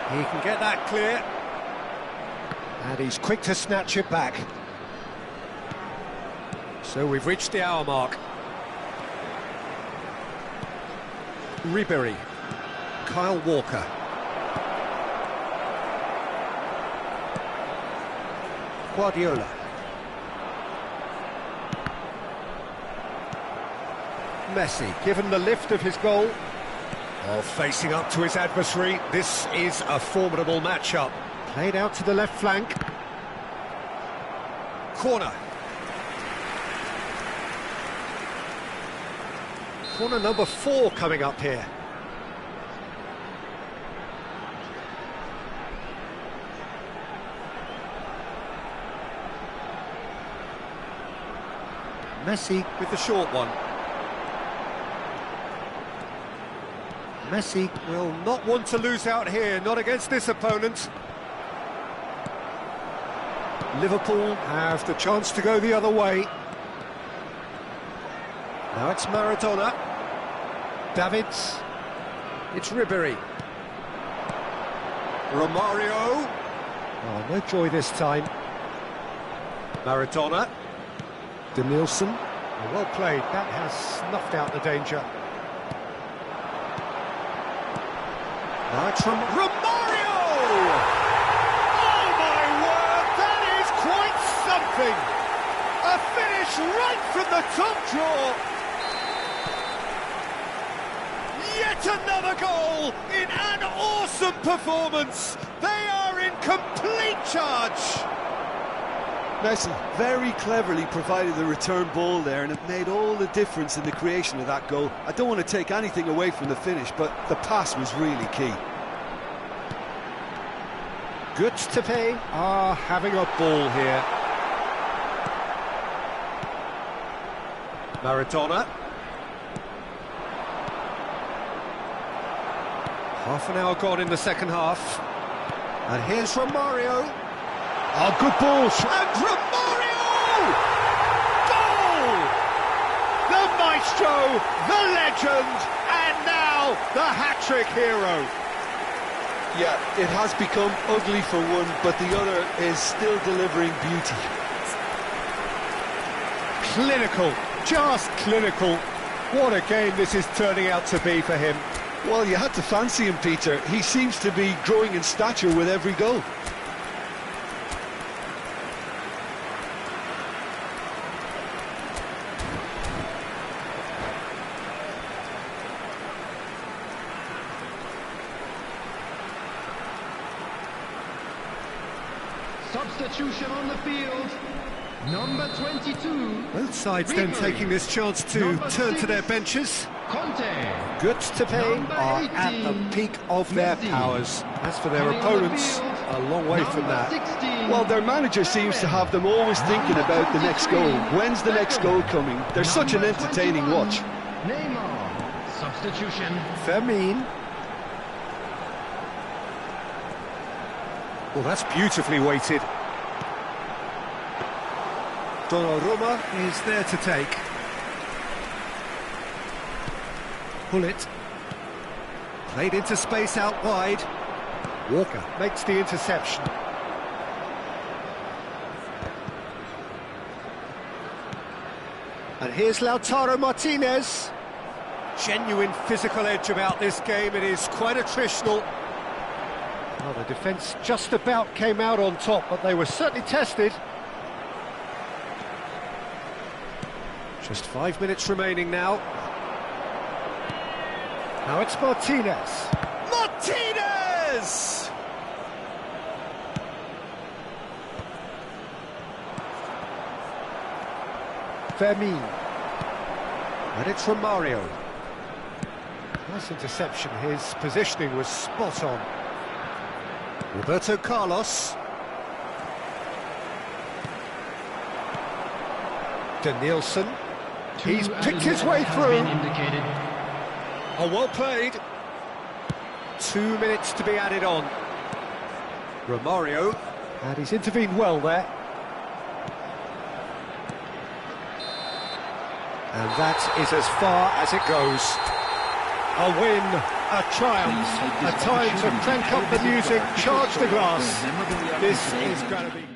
He can get that clear. And he's quick to snatch it back. So we've reached the hour mark. Ribéry. Kyle Walker. Guardiola. Messi, given the lift of his goal. Oh, facing up to his adversary. This is a formidable matchup. Played out to the left flank. Corner. Corner number 4 coming up here. Messi with the short one. Messi will not want to lose out here, not against this opponent. Liverpool have the chance to go the other way. Now it's Maradona. Davids. It's Ribéry. Romario. Oh, no joy this time. Maradona. Danielson. Oh, well played. That has snuffed out the danger. Now it's from Romario! Oh my word, that is quite something! A finish right from the top drawer! Yet another goal in an awesome performance! They are in complete charge! Messi very cleverly provided the return ball there, and it made all the difference in the creation of that goal. I don't want to take anything away from the finish, but the pass was really key. Tepe are having a ball here. Maradona. Half an hour gone in the second half. And here's Romario. Oh, good ball. And Romario! Goal! The maestro, the legend, and now the hat-trick hero. Yeah, it has become ugly for one, but the other is still delivering beauty. Clinical, just clinical. What a game this is turning out to be for him. Well, you had to fancy him, Peter. He seems to be growing in stature with every goal. Substitution on the field. Number 22. Both sides then Ribéry. taking this chance to Number turn to 6, their benches. Conte. Tepe Number are at 18, the peak of their Messi. powers. As for their Coming on the opponents, field, a long way from number that. 16, Well, their manager seems to have them always thinking about the next goal. When's the next goal coming? They're such an Number entertaining 21, watch. Neymar. Substitution. Fermin. Well, that's beautifully weighted. Donnarumma is there to take. Pullet. Played into space out wide. Walker makes the interception. And here's Lautaro Martinez. Genuine physical edge about this game. It is quite attritional. Well, the defence just about came out on top, but they were certainly tested. Just 5 minutes remaining now. Now it's Martinez. Martinez! Fermin. And it's Romario. Nice interception. His positioning was spot on. Roberto Carlos. Danielson. He's picked his way through. Oh, well played. 2 minutes to be added on. Romario. And he's intervened well there. And that is as far as it goes. A win, a triumph, a time to crank up the music, charge the glass. This is going to be...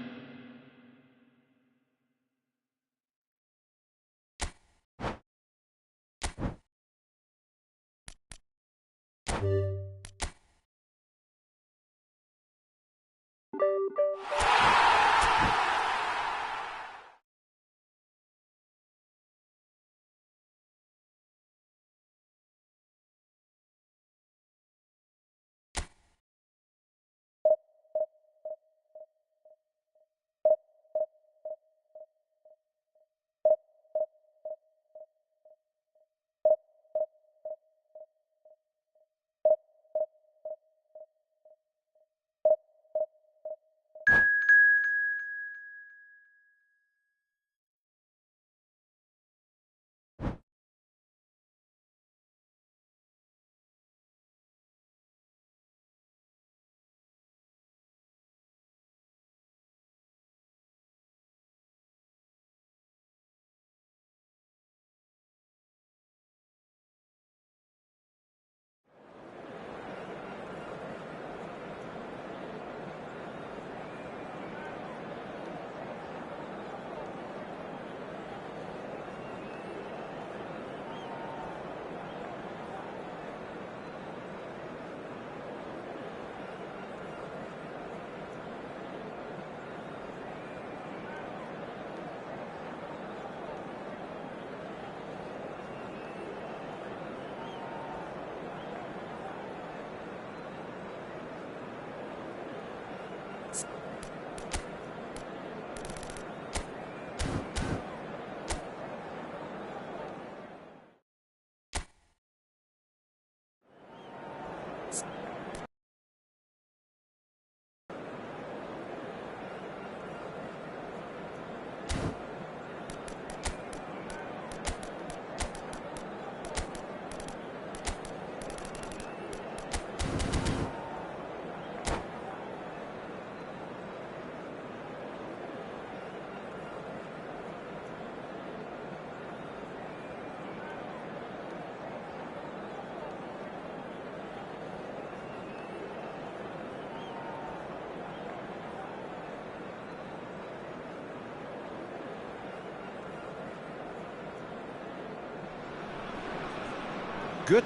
Good.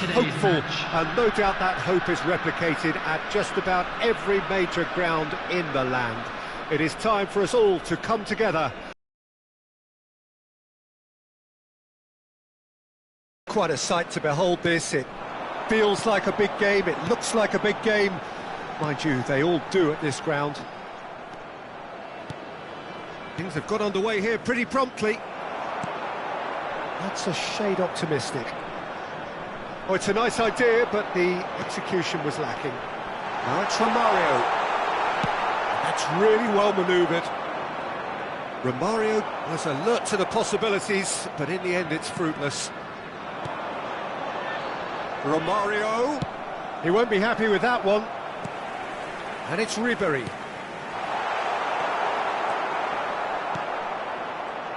Hopeful, and no doubt that hope is replicated at just about every major ground in the land. It is time for us all to come together. Quite a sight to behold this. It feels like a big game, it looks like a big game. Mind you, they all do at this ground. Things have got underway here pretty promptly. That's a shade optimistic. Oh, it's a nice idea, but the execution was lacking. Now it's Romario. That's really well manoeuvred. Romario was alert to the possibilities, but in the end it's fruitless. Romario. He won't be happy with that one. And it's Ribery.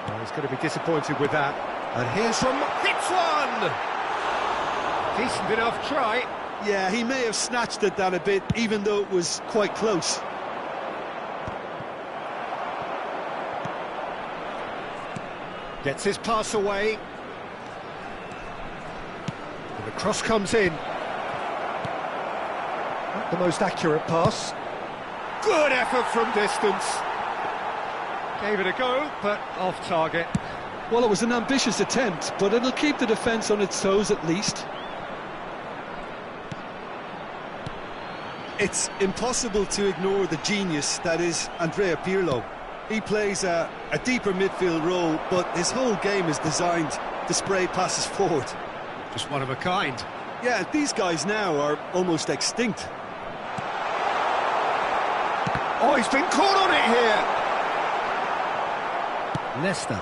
Oh, he's going to be disappointed with that. And here's hits one! Decent enough try. Yeah, he may have snatched at that a bit, even though it was quite close. Gets his pass away. And the cross comes in. Not the most accurate pass. Good effort from distance. Gave it a go, but off target. Well, it was an ambitious attempt, but it'll keep the defence on its toes at least. It's impossible to ignore the genius that is Andrea Pirlo. He plays a deeper midfield role, but his whole game is designed to spray passes forward. Just one of a kind. Yeah, these guys now are almost extinct. Oh, he's been caught on it here. Leicester.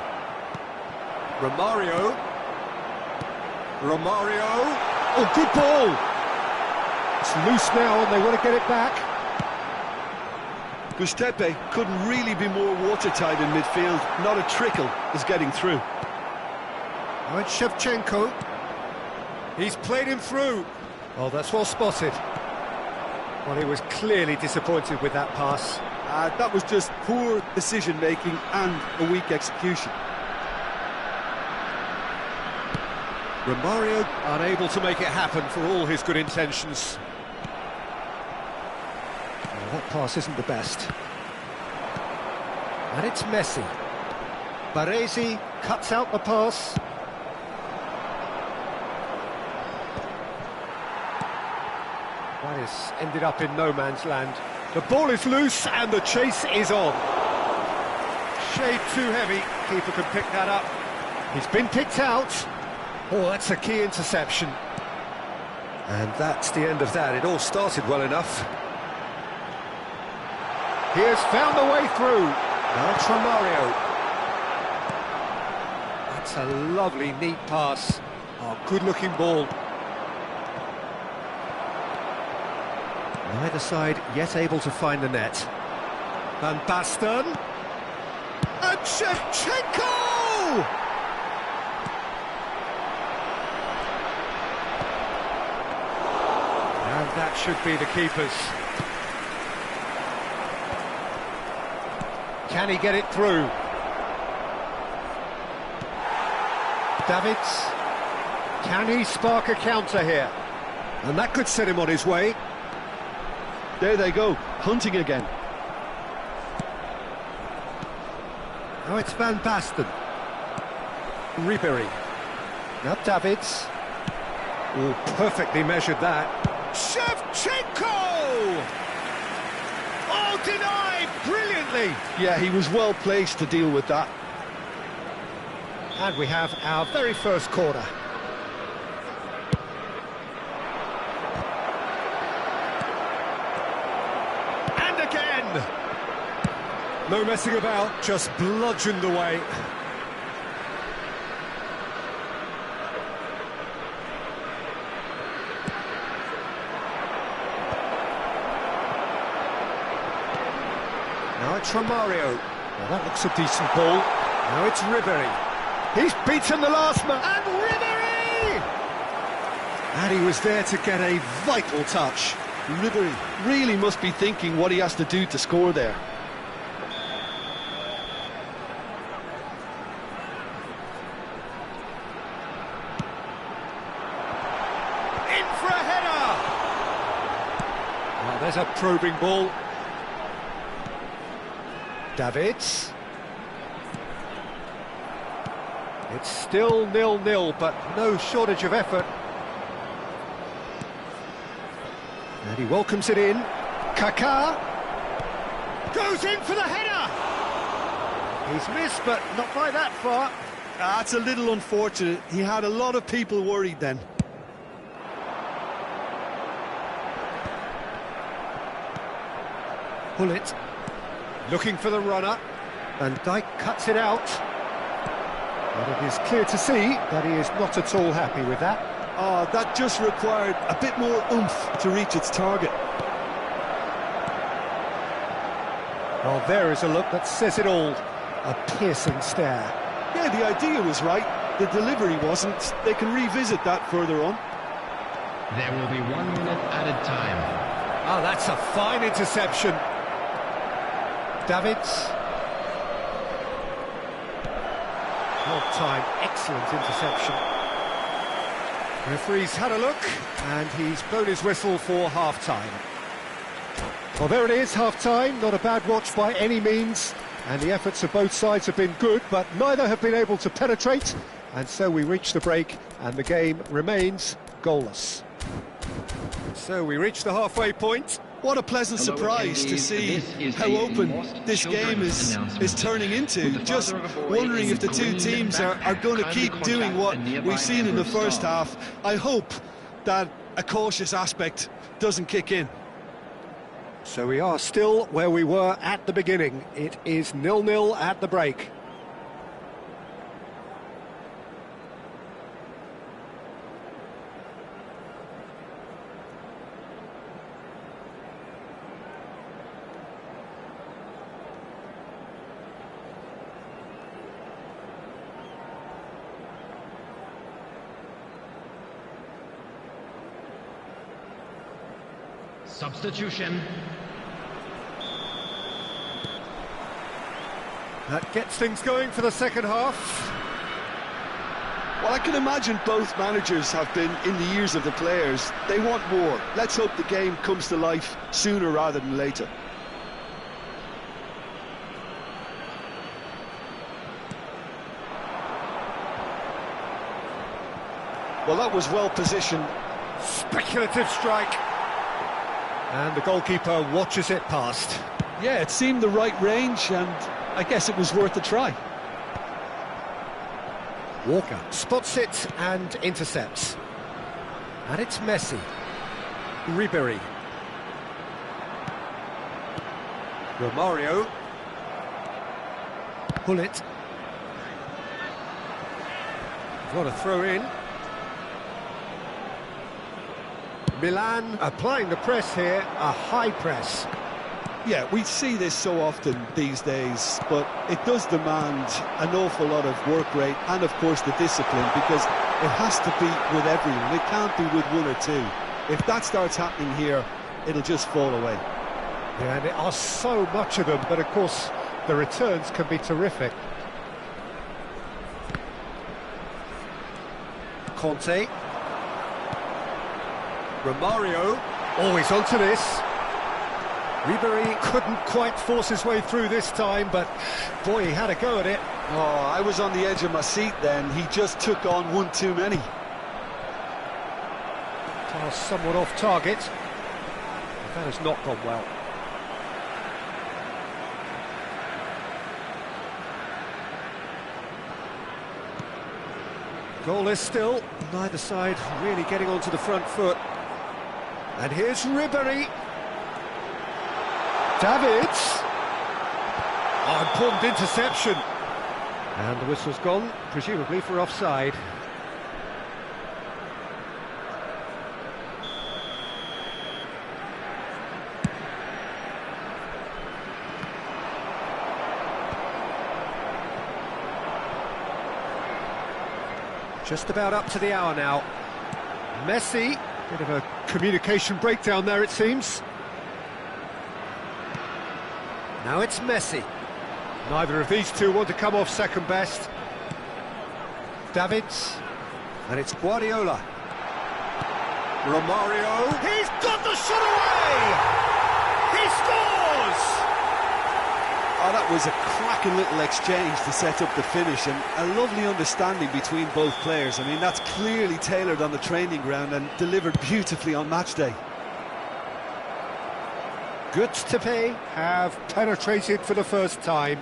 Romario. Oh, good ball. It's loose now and they want to get it back. Gustepe couldn't really be more watertight in midfield. Not a trickle is getting through. Now it's Shevchenko. He's played him through. Oh, that's well spotted. Well, he was clearly disappointed with that pass. That was just poor decision-making and a weak execution. Romario unable to make it happen for all his good intentions. Well, that pass isn't the best. And it's Messi. Baresi cuts out the pass. That has ended up in no man's land. The ball is loose and the chase is on. Shade too heavy. Keeper can pick that up. He's been picked out. Oh, that's a key interception. And that's the end of that. It all started well enough. He has found the way through. Now it's Romario. That's a lovely, neat pass. Oh, good-looking ball. Neither side yet able to find the net. Van Basten. And Shevchenko! And that should be the keeper's. Can he get it through? Davids. Can he spark a counter here? And that could set him on his way. There they go, hunting again. Now it's Van Basten. Ribery. Now Davids. Oh, perfectly measured that. Shevchenko! Oh, denied brilliantly! Yeah, he was well placed to deal with that. And we have our very first corner. No messing about, just bludgeoned away. Now it's Romario. Well, that looks a decent ball. Now it's Ribery. He's beaten the last man. And Ribery! And he was there to get a vital touch. Ribery really must be thinking what he has to do to score there. There's a probing ball. Davids. It's still 0-0, but no shortage of effort. And he welcomes it in. Kaká goes in for the header. He's missed, but not by that far. That's a little unfortunate. He had a lot of people worried then. Pullet looking for the runner. Van Dijk cuts it out. But it is clear to see that he is not at all happy with that. Oh, that just required a bit more oomph to reach its target. Well, there is a look that says it all. A piercing stare. Yeah, the idea was right. The delivery wasn't. They can revisit that further on. There will be 1 minute added time. Oh, that's a fine interception. Davids. Well timed, excellent interception. Referee's had a look, and he's blown his whistle for half-time. Well, there it is, half-time. Not a bad watch by any means, and the efforts of both sides have been good, but neither have been able to penetrate, and so we reach the break, and the game remains goalless. So we reach the halfway point. What a pleasant surprise to see how open this game is turning into. Just wondering if the two teams are going to keep doing what we've seen in the first half. I hope that a cautious aspect doesn't kick in. So we are still where we were at the beginning. It is 0-0 at the break. Substitution. That gets things going for the second half. Well, I can imagine both managers have been in the ears of the players. They want more. Let's hope the game comes to life sooner rather than later. Well, that was well positioned. Speculative strike. And the goalkeeper watches it past. Yeah, it seemed the right range, and I guess it was worth a try. Walker spots it and intercepts. And it's Messi. Ribery. Romario. Pullet. Got a throw in. Milan applying the press here, a high press. Yeah, we see this so often these days, but it does demand an awful lot of work rate and, of course, the discipline, because it has to be with everyone. It can't be with one or two. If that starts happening here, it'll just fall away. Yeah, and there are so much of them, but of course, the returns can be terrific. Conte. Romario. Oh, he's onto this. Ribery couldn't quite force his way through this time, but boy, he had a go at it. Oh, I was on the edge of my seat then. He just took on one too many. Pass somewhat off target. That has not gone well. Goalless still. Neither side really getting onto the front foot. And here's Ribery. Davids. Oh, important interception. And the whistle's gone, presumably for offside. Just about up to the hour now. Messi. Bit of a communication breakdown there, it seems. Now it's Messi. Neither of these two want to come off second best. Davids. And it's Guardiola. Romario. He's got the shot away! scores! Oh, that was a cracking little exchange to set up the finish, and a lovely understanding between both players. I mean, that's clearly tailored on the training ground and delivered beautifully on match day. Tepe have penetrated for the first time.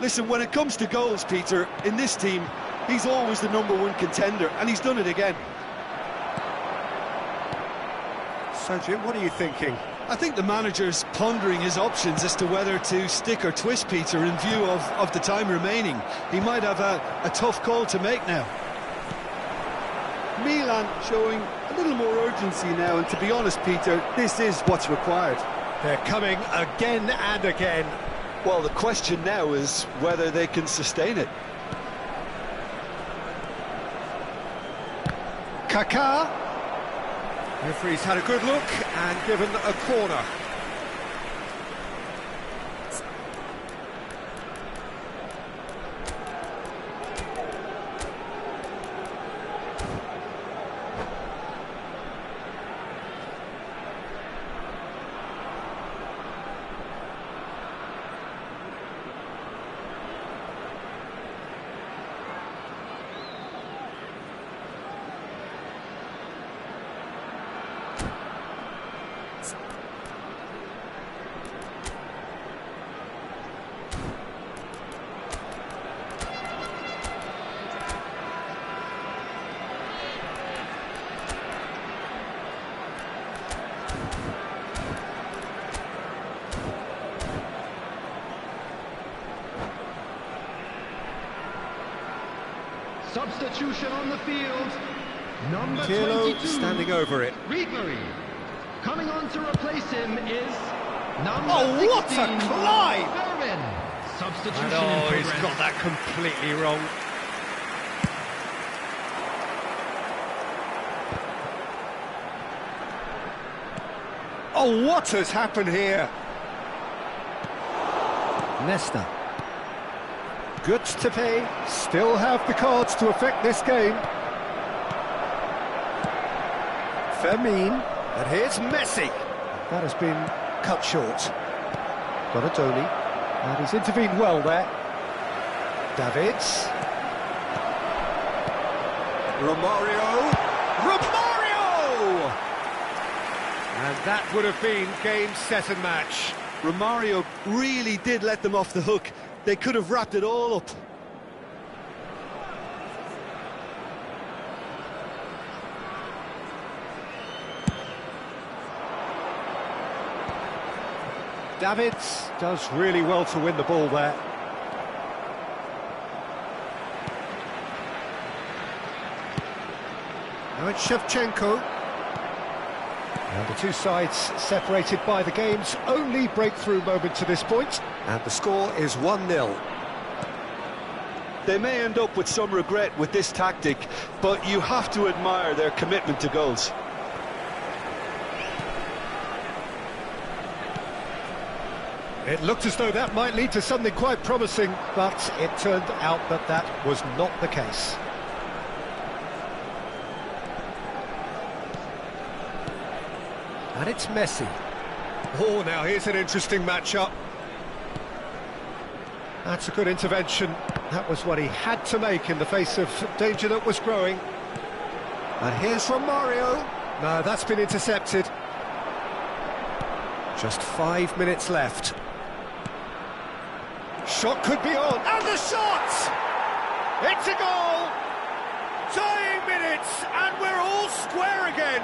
Listen, when it comes to goals, Peter, in this team, he's always the #1 contender, and he's done it again. So, Jim, what are you thinking? I think the manager's pondering his options as to whether to stick or twist, Peter, in view of the time remaining. He might have a tough call to make now. Milan showing a little more urgency now, and to be honest, Peter, this is what's required. They're coming again and again. Well, the question now is whether they can sustain it. Kaká. Referee's had a good look and given a corner. Substitution on the field. Number Pirlo 22. standing over it. Ribery. Coming on to replace him is number Oh, 16. what a climb! Berwin. Substitution Oh, in he's progress. got that completely wrong. Oh, what has happened here? Nesta. Tepe still have the cards to affect this game. Fermin, and here's Messi. That has been cut short. Donadoni, and he's intervened well there. Davids. Romario. And that would have been game, set and match. Romario really did let them off the hook. They could have wrapped it all up. Davids does really well to win the ball there. Now it's Shevchenko. And the two sides separated by the game's only breakthrough moment to this point. And the score is 1-0. They may end up with some regret with this tactic, but you have to admire their commitment to goals. It looked as though that might lead to something quite promising, but it turned out that that was not the case. And it's Messi. Oh, now here's an interesting matchup. That's a good intervention. That was what he had to make in the face of danger that was growing. And here's Romario. No, that's been intercepted. Just 5 minutes left. Shot could be on. And the shot! It's a goal! Dying minutes, and we're all square again.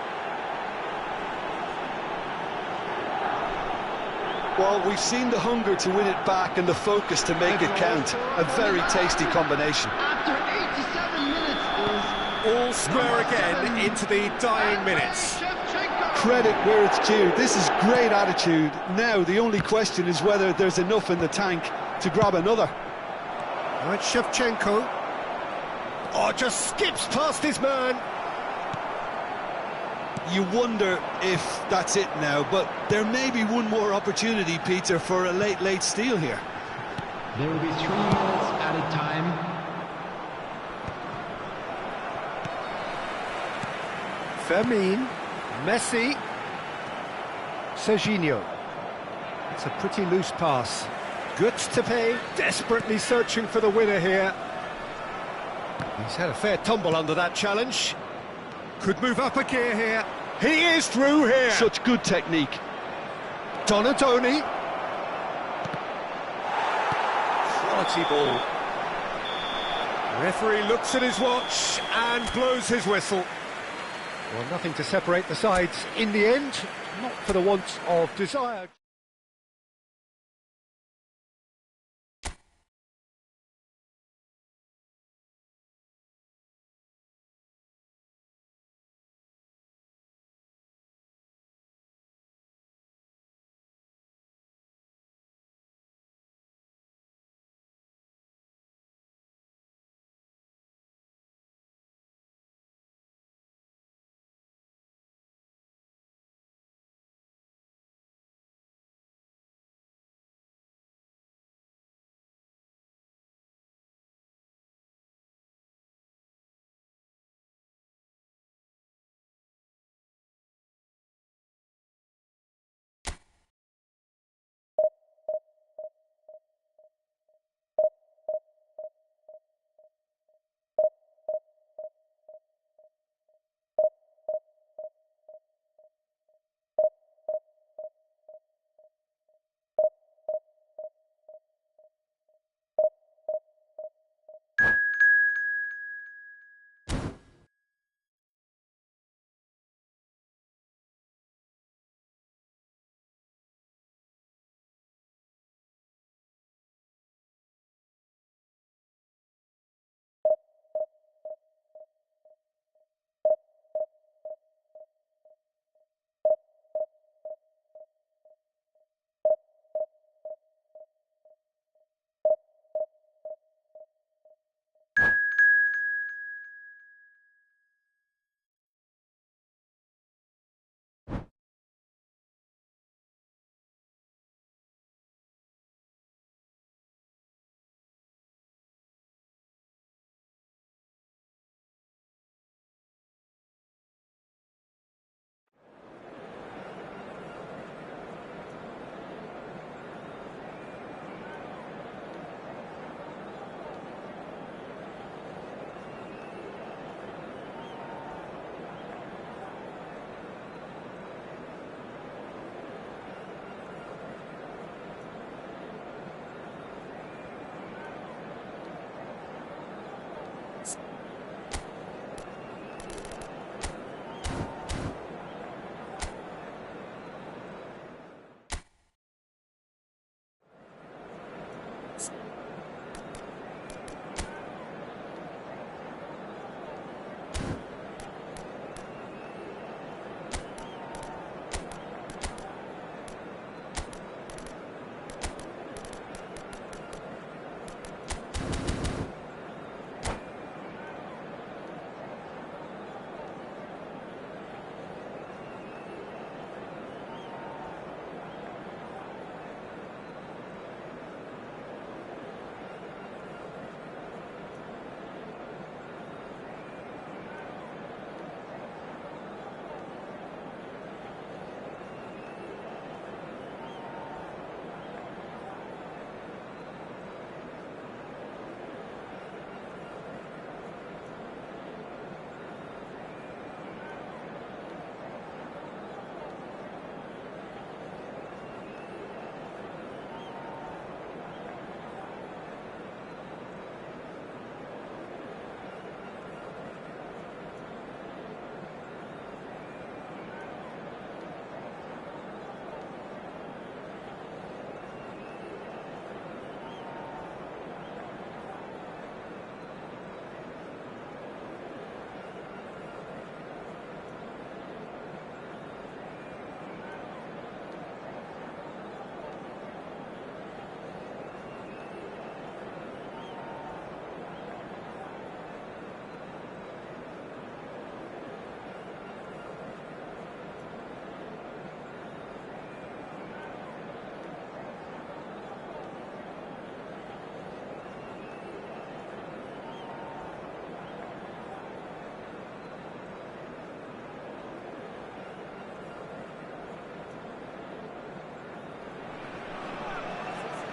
Well, we've seen the hunger to win it back and the focus to make it count. A very tasty combination. After 87 minutes is All square again into the dying minutes. Shevchenko. Credit where it's due. This is great attitude. Now, the only question is whether there's enough in the tank to grab another. Now it's Shevchenko. Oh, just skips past his man. You wonder if that's it now, but there may be one more opportunity, Peter, for a late steal here. There will be 3 minutes added time. Fermin, Messi, Serginho. It's a pretty loose pass. Good to pay, desperately searching for the winner here. He's had a fair tumble under that challenge. Could move up a gear here. He is through here. Such good technique. Donatoni. Quality ball. Referee looks at his watch and blows his whistle. Well, nothing to separate the sides in the end, not for the want of desire.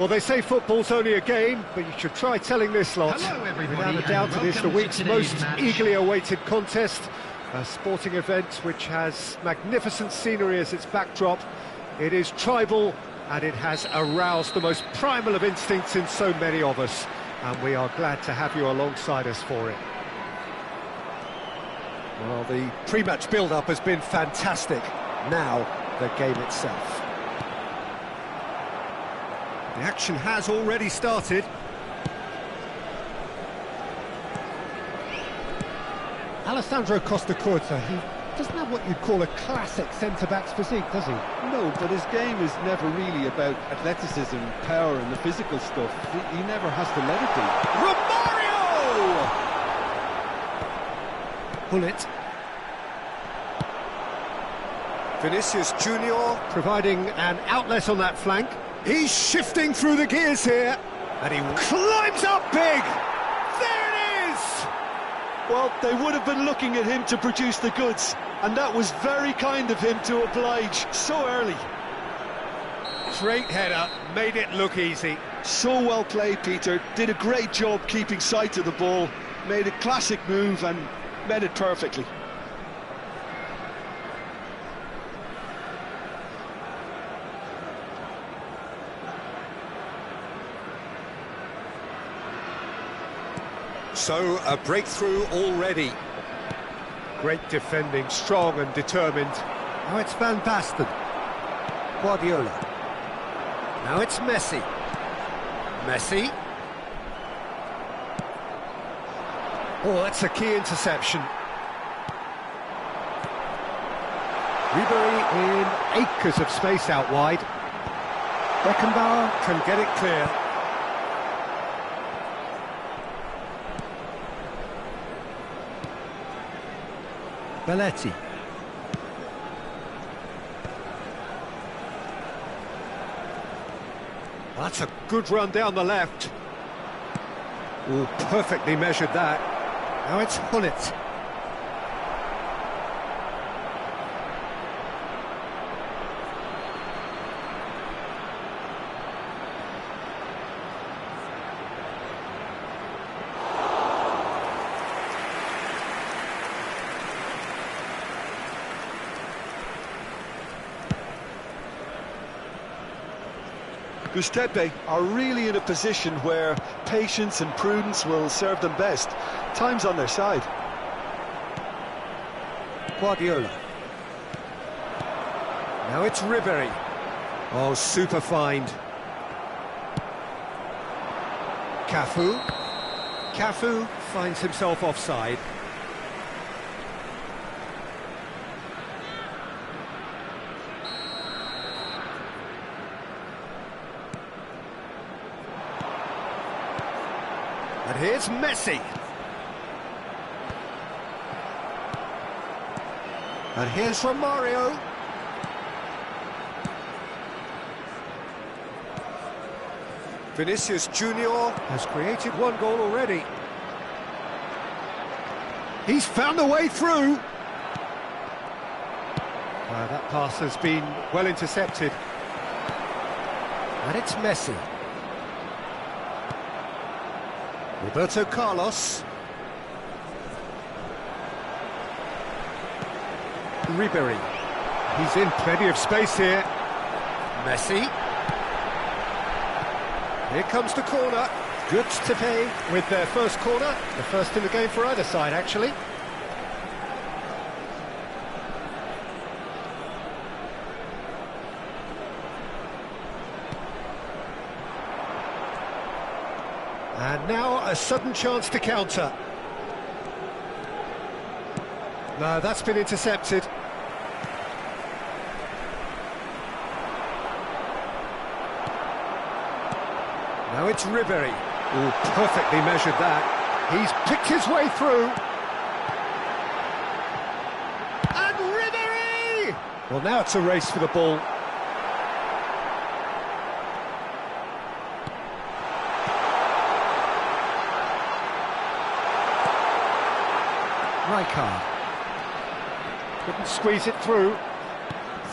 Well, they say football's only a game, but you should try telling this lot. Hello, everybody, Without a and doubt, it is the welcome to week's today's most match. eagerly awaited contest. A sporting event which has magnificent scenery as its backdrop. It is tribal, and it has aroused the most primal of instincts in so many of us. And we are glad to have you alongside us for it. Well, the pre-match build-up has been fantastic. Now, the game itself. The action has already started. Alessandro Costa Curta, he doesn't have what you'd call a classic centre-back's physique, does he? No, but his game is never really about athleticism, power and the physical stuff. He never has to let it be. Romario! Bullet. Vinicius Junior providing an outlet on that flank. He's shifting through the gears here, and he climbs up big. There it is! Well, they would have been looking at him to produce the goods, and that was very kind of him to oblige so early. Great header, made it look easy. So well played, Peter. Did a great job keeping sight of the ball, made a classic move and met it perfectly. So, a breakthrough already. Great defending, strong and determined. Now it's Van Basten. Guardiola. Now it's Messi. Messi. Oh, that's a key interception. Ribery in acres of space out wide. Beckenbauer can get it clear. Belletti. That's a good run down the left. Oh, perfectly measured that. Now it's Hullet. Gustepe are really in a position where patience and prudence will serve them best. Time's on their side. Guardiola. Now it's Ribery. Oh, super find. Cafu. Cafu finds himself offside. And here's Messi. And here's Romario. Vinicius Junior has created one goal already. He's found a way through. That pass has been well intercepted. And it's Messi. Roberto Carlos. Ribery. He's in plenty of space here. Messi. Here comes the corner. Good to pay with their first corner. The first in the game for either side, actually. And now a sudden chance to counter. No, that's been intercepted. Now it's Ribery. Oh, perfectly measured that. He's picked his way through. And Ribery! Well, now it's a race for the ball. Rijkaard. Couldn't squeeze it through.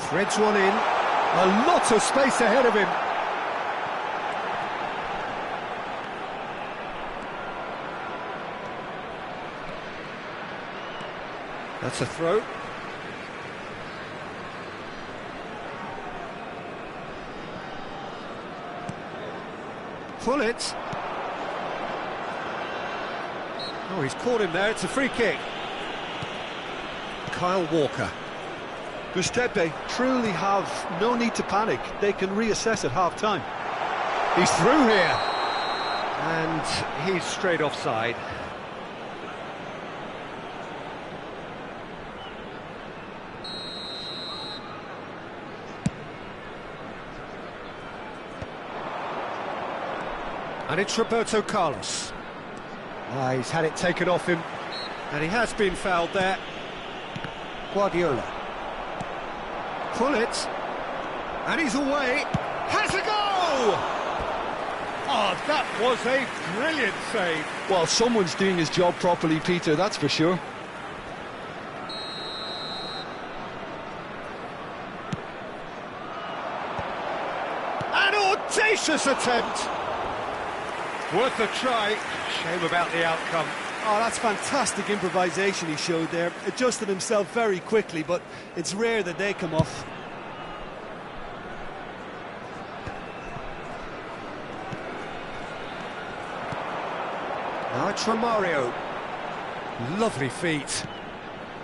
Threads one in. A lot of space ahead of him. That's a throw. Pull it. Oh, he's caught him there. It's a free kick. Kyle Walker. Gustepe truly have no need to panic. They can reassess at half-time. He's through here. And he's straight offside. And it's Roberto Carlos. He's had it taken off him, and he has been fouled there. Guardiola. Pull it, and he's away. Has a goal! Oh, that was a brilliant save. Well, someone's doing his job properly, Peter, that's for sure. An audacious attempt. Worth a try. Shame about the outcome. Oh, that's fantastic improvisation he showed there. Adjusted himself very quickly, but it's rare that they come off. Now it's Romario. Lovely feet.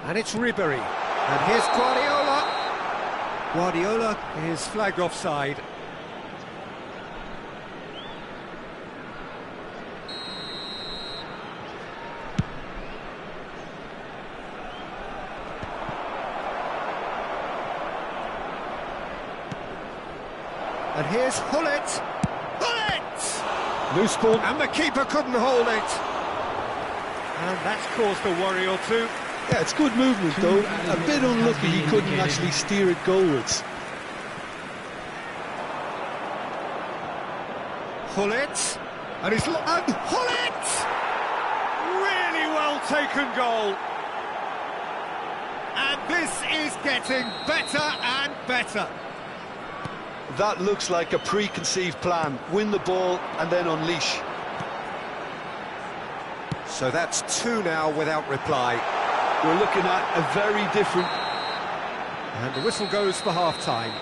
And it's Ribery. And here's Guardiola. Guardiola is flagged offside. And here's Hullet. Hullet! Loose ball, and the keeper couldn't hold it. And that's caused a worry or two. Yeah, it's good movement though. A bit unlucky he couldn't actually steer it goalwards. Hullet. And he's... And Hullet! Really well taken goal. And this is getting better and better. That looks like a preconceived plan. Win the ball and then unleash. So that's two now without reply. We're looking at a very different... And the whistle goes for half-time.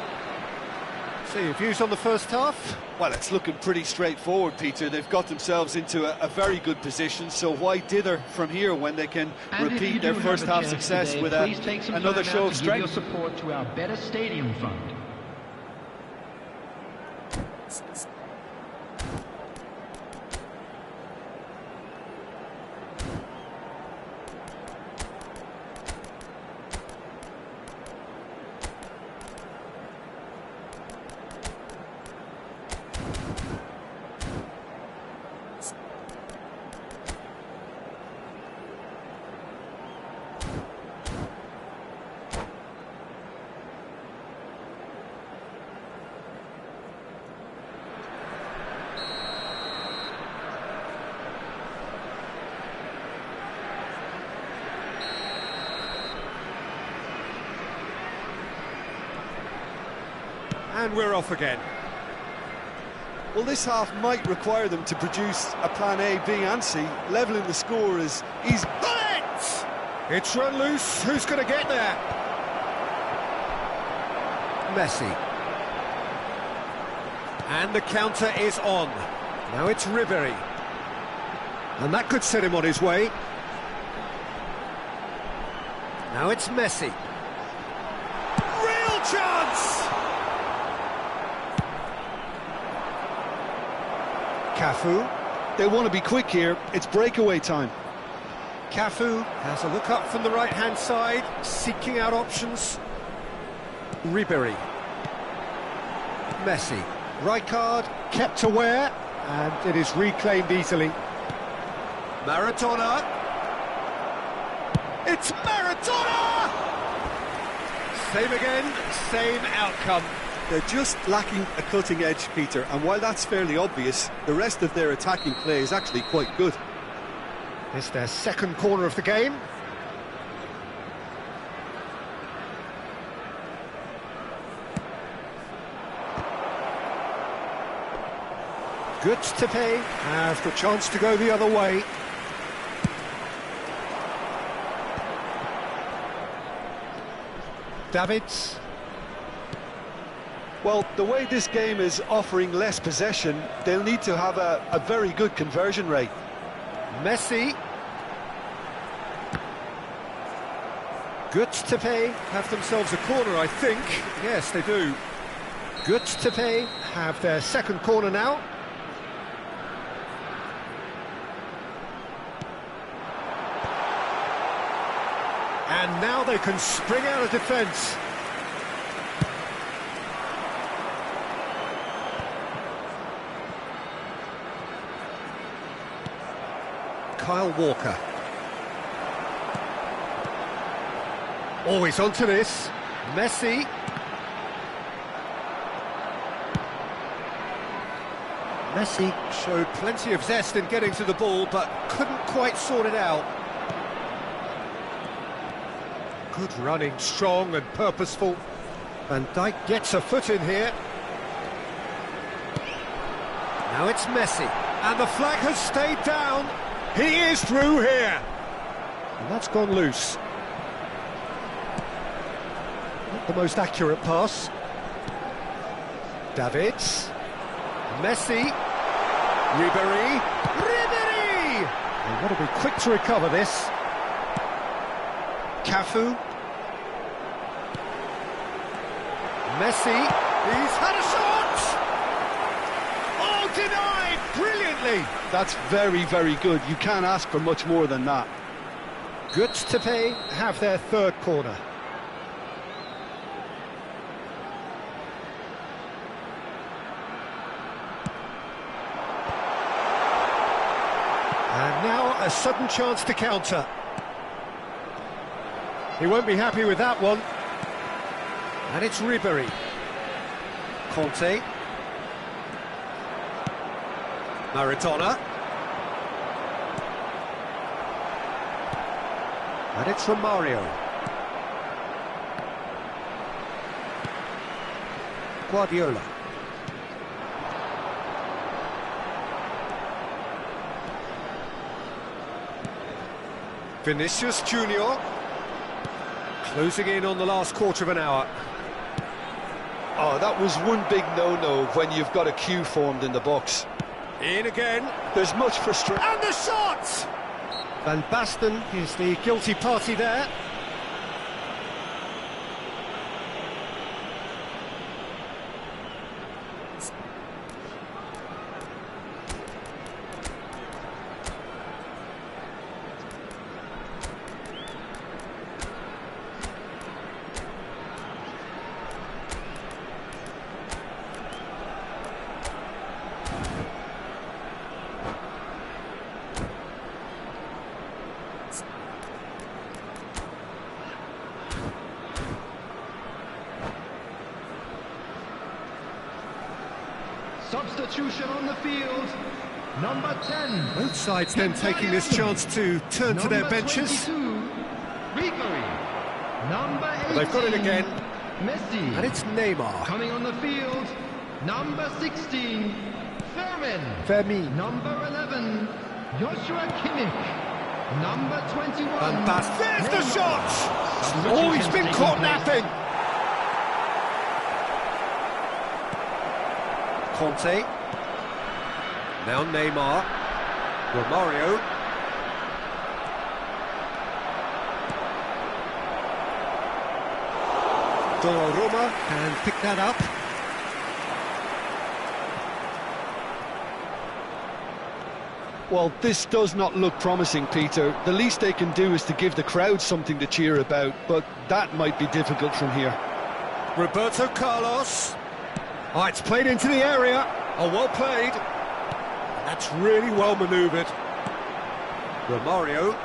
So your views on the first half? Well, it's looking pretty straightforward, Peter. They've got themselves into a very good position, so why dither from here when they can repeat their first half success today, with another show of strength? Give your support to our Better Stadium Fund. And we're off again. Well, this half might require them to produce a plan A, B and C. Levelling the score is easy. Bullet! It's run loose. Who's going to get there? Messi. And the counter is on. Now it's Ribery. And that could set him on his way. Now it's Messi. Real chance! Cafu. They want to be quick here. It's breakaway time. Cafu has a look up from the right-hand side, seeking out options. Ribery. Messi. Rijkaard kept aware, and it is reclaimed easily. Maradona. It's Maradona! Same again, same outcome. They're just lacking a cutting edge, Peter, and while that's fairly obvious, the rest of their attacking play is actually quite good. It's their second corner of the game. Gustepe has the chance to go the other way. Davids. Well, the way this game is offering less possession, they'll need to have a very good conversion rate. Messi. Good-to-pay have themselves a corner, I think. Yes, they do. Good-to-pay have their second corner now. And now they can spring out of defence. Kyle Walker. Always onto this. Messi. Messi showed plenty of zest in getting to the ball, but couldn't quite sort it out. Good running, strong and purposeful. Van Dijk gets a foot in here. Now it's Messi, and the flag has stayed down. He is through here. And that's gone loose. Not the most accurate pass. Davids. Messi. Ribery. They've got to be quick to recover this. Cafu. Messi. He's had a shot! Oh, denied brilliantly! That's very, very good. You can't ask for much more than that. Good-to-pay have their third corner. And now a sudden chance to counter. He won't be happy with that one. And it's Ribery. Conte. Maradona. And it's Romario. Guardiola. Vinicius Junior. Closing in on the last quarter of an hour. Oh, that was one big no-no when you've got a queue formed in the box. In again. There's much frustration. And the shot! Van Basten is the guilty party there. Substitution on the field, number 10. Both sides then taking this chance to turn to their benches. Ribery. Number 18. They've got it again. Messi. And it's Neymar. Coming on the field, number 16. Fermin. Number 11. Joshua Kimmich. Number 21. Van Basten. There's the shot! Oh, he's been caught napping. Conte. Now Neymar. Romario. Donnarumma can pick that up. Well, this does not look promising, Peter. The least they can do is to give the crowd something to cheer about, but that might be difficult from here. Roberto Carlos. Oh, it's played into the area. Oh, well played. That's really well manoeuvred. Romario.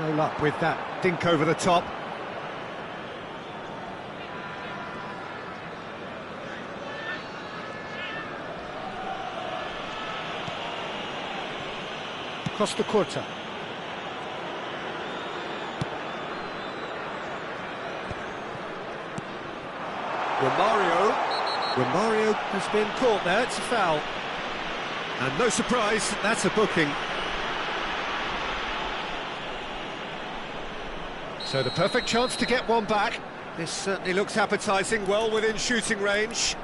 No luck with that dink over the top. Costa Curta. Romario has been caught there, it's a foul. And no surprise, that's a booking. So the perfect chance to get one back. This certainly looks appetising, well within shooting range.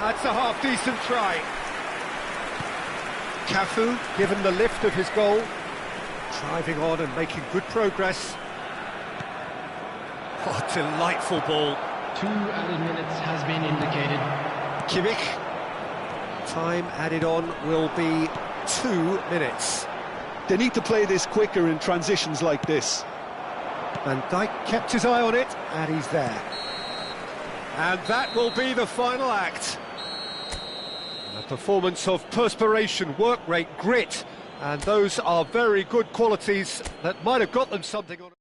That's a half-decent try. Cafu, given the lift of his goal, driving on and making good progress. Oh, delightful ball. 2 added minutes has been indicated. Kimmich. Time added on will be 2 minutes. They need to play this quicker in transitions like this. Van Dijk kept his eye on it, and he's there. And that will be the final act. A performance of perspiration, work rate, grit, and those are very good qualities that might have got them something on